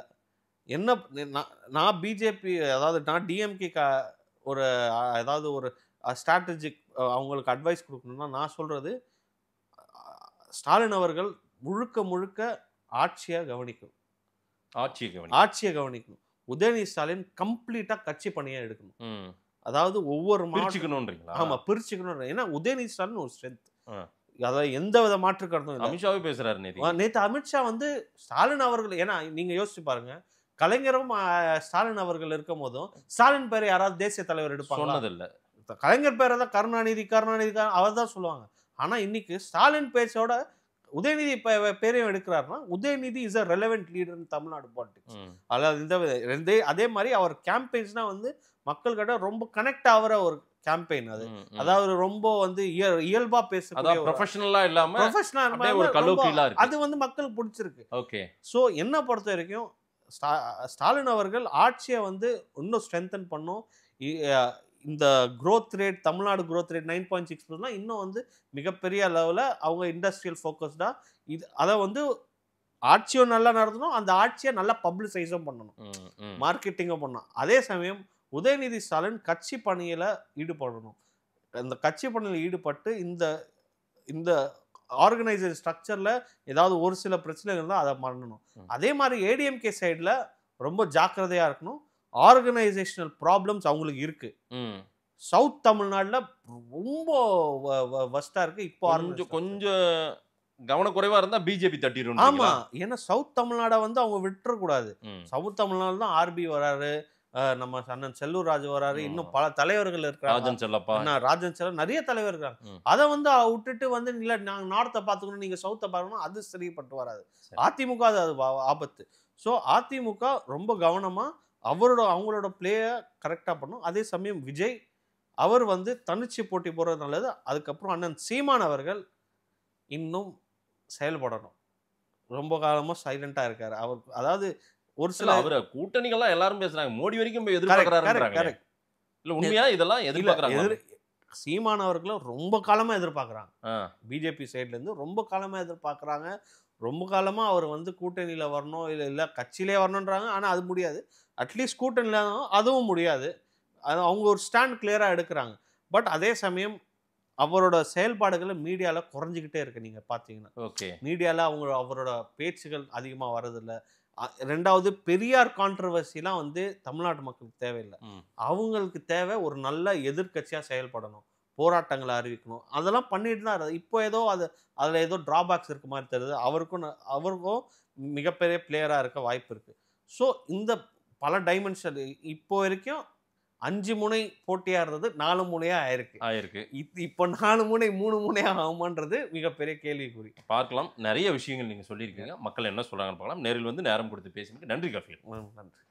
என்ன நான் பிஜேபி, அதாவது நான் டிஎம்கே ஒரு ஏதாவது ஒரு ஸ்ட்ராட்டஜிக் அவங்களுக்கு அட்வைஸ் கொடுக்கணும்னா நான் சொல்றது, ஸ்டாலின் அவர்கள் முழுக்க முழுக்க ஆட்சியை கவனிக்கணும். உதயநிதி ஸ்டாலின் கம்ப்ளீட்டா கட்சி பணியா எடுக்கணும். அதாவது ஒவ்வொரு பிரிச்சுக்கணும். ஏன்னா உதயநிதி ஸ்டாலின் ஒரு ஸ்ட்ரென்த், அதாவது எந்த வித மாற்று கருத்தும். அமித்ஷாவே பேசுறாரு நேத்து அமித்ஷா வந்து ஸ்டாலின் அவர்கள், ஏன்னா நீங்க யோசிச்சு பாருங்க, கலைஞரும் ஸ்டாலின் அவர்கள் இருக்கும் போதும் ஸ்டாலின் பேரை யாராவது தேசிய தலைவர் எடுப்பாங்க? கலைஞர் பேரை தான் கருணாநிதி அவர் தான் சொல்லுவாங்க. ஆனா இன்னைக்கு ஸ்டாலின் பேச்சோட உதயநிதி பேரையும் எடுக்கிறாருன்னா Udhayanidhi is a relevant leader in Tamil Nadu politics. அதாவது அதே மாதிரி அவர் கேம்பெயின்ஸ்னா வந்து மக்கள் கிட்ட ரொம்ப கனெக்ட் ஆகிற ஒரு கேம்பெயின் அது. அதாவது ரொம்ப வந்து இயல்பா பேசக்கூடிய, ப்ரொஃபஷனலா இல்லாம ஒரு கலோக்கியலா இருக்கு. அது வந்து மக்களுக்கு பிடிச்சிருக்கு. ஓகே. சோ என்ன பொறுத்த வரைக்கும் ஸ்டாலின் அவர்கள் ஆட்சியை வந்து இன்னும் ஸ்ட்ரென்தன் பண்ணும். இந்த growth rate, Tamil Nadu growth rate 9.6% இன்னும் வந்து மிகப்பெரிய லெவலில் அவங்க இண்டஸ்ட்ரியல் ஃபோக்கஸ்டா இது அதை வந்து ஆட்சியும் நல்லா நடத்தணும், அந்த ஆட்சியை நல்லா பப்ளிசைஸும் பண்ணணும், மார்க்கெட்டிங்கும் பண்ணணும். அதே சமயம் உதயநிதி ஸ்டாலின் கட்சி பணியில ஈடுபடணும். இந்த கட்சி பணியில் ஈடுபட்டு இந்த இந்த ஆர்கனைசேஷன் ஸ்ட்ரக்சர்ல ஏதாவது ஒரு சில பிரச்சனைகள் தான் அதை பண்ணணும். அதே மாதிரி ஏடிஎம்கே சைடில் ரொம்ப ஜாக்கிரதையா இருக்கணும். ஆர்கனைசேஷனல் ப்ராப்ளம்ஸ் அவங்களுக்கு இருக்கு. சவுத் தமிழ்நாடுல ரொம்ப வஸ்டா இருக்கு. இப்போ கொஞ்சம் கவனக்குறைவா இருந்தா பிஜேபி தட்டிடும். ஆமா, ஏன்னா சவுத் தமிழ்நாடை வந்து அவங்க விட்டுறக்கூடாது. சவுத் தமிழ்நாடு தான் ஆர்பி வராரு, நம்ம அண்ணன் செல்லூர் ராஜு வராரு, இன்னும் பல தலைவர்கள் இருக்காங்க, ராஜன் செல்ல நிறைய தலைவர் இருக்காங்க. அதை வந்து விட்டுட்டு வந்து இல்ல நாங்க நார்த்தை பாத்துக்கணும், நீங்க சவுத்தை பார்க்கணும், அது சரிப்பட்டு வராது. அதிமுக அது ஆபத்து. ஸோ அதிமுக ரொம்ப கவனமா அவங்களோட பிளேய கரெக்டா பண்ணும். அதே சமயம் விஜய் அவர் வந்து தனிச்சு போட்டி போடுறது நல்லது. அதுக்கப்புறம் அண்ணன் சீமான் அவர்கள் இன்னும் செயல்படணும். ரொம்ப காலமா சைலண்டா இருக்காரு அவர். அதாவது ஒரு சில கூட்டணிகள்லாம் எல்லாரும் பேசுறாங்க, மோடி வரைக்கும் போய் எதிர்பார்க்கறாங்க. இல்ல உண்மையா இதெல்லாம் எதிர்பார்க்கறாங்க. சீமான் அவர்களும் ரொம்ப காலமா எதிர்பார்க்கறாங்க. பிஜேபி சைடுல இருந்து ரொம்ப காலமா எதிர்பார்க்கறாங்க. ரொம்ப காலமா அவர் வந்து கூட்டணியில வரணும், இல்ல கட்சியிலே வரணும்ன்றாங்க. ஆனா அது முடியாது. அட்லீஸ்ட் கூட்டணியில அதுவும் முடியாது. அவங்க ஒரு ஸ்டாண்ட் கிளியரா எடுக்கிறாங்க. பட் அதே சமயம் அவரோட செயல்பாடுகளை மீடியால குறைஞ்சிக்கிட்டே இருக்கு. நீங்க பாத்தீங்கன்னா மீடியால அவரோட பேச்சுகள் அதிகமா வர்றதில்லை. ரெண்டாவது, பெரியார் கான்ட்ரவர்சிலாம் வந்து தமிழ்நாட்டு மக்களுக்கு தேவையில்லை. அவங்களுக்கு தேவை ஒரு நல்ல எதிர்கட்சியா செயல்படணும், போராட்டங்களை அறிவிக்கணும். அதெல்லாம் பண்ணிட்டு தான். இப்போ ஏதோ அதில் ஏதோ டிராபேக்ஸ் இருக்க மாதிரி தெரியுது. அவருக்கும் மிகப்பெரிய பிளேயராக இருக்க வாய்ப்பு இருக்கு. ஸோ இந்த பல டைமென்ஷன் இப்போ வரைக்கும் 5 முனை போட்டியா இருந்தது 4 முனையா ஆயிருக்கு. இப்போ 4 முனை 3 முனையா ஆகுமான்றது மிகப்பெரிய கேள்விக்குறி. பார்க்கலாம். நிறைய விஷயங்கள் நீங்க சொல்லியிருக்கீங்க. மக்கள் என்ன சொல்றாங்கன்னு பார்க்கலாம். நேரில் வந்து நேரம் கொடுத்து பேசினதுக்கு நன்றி கஃபீல். நன்றி.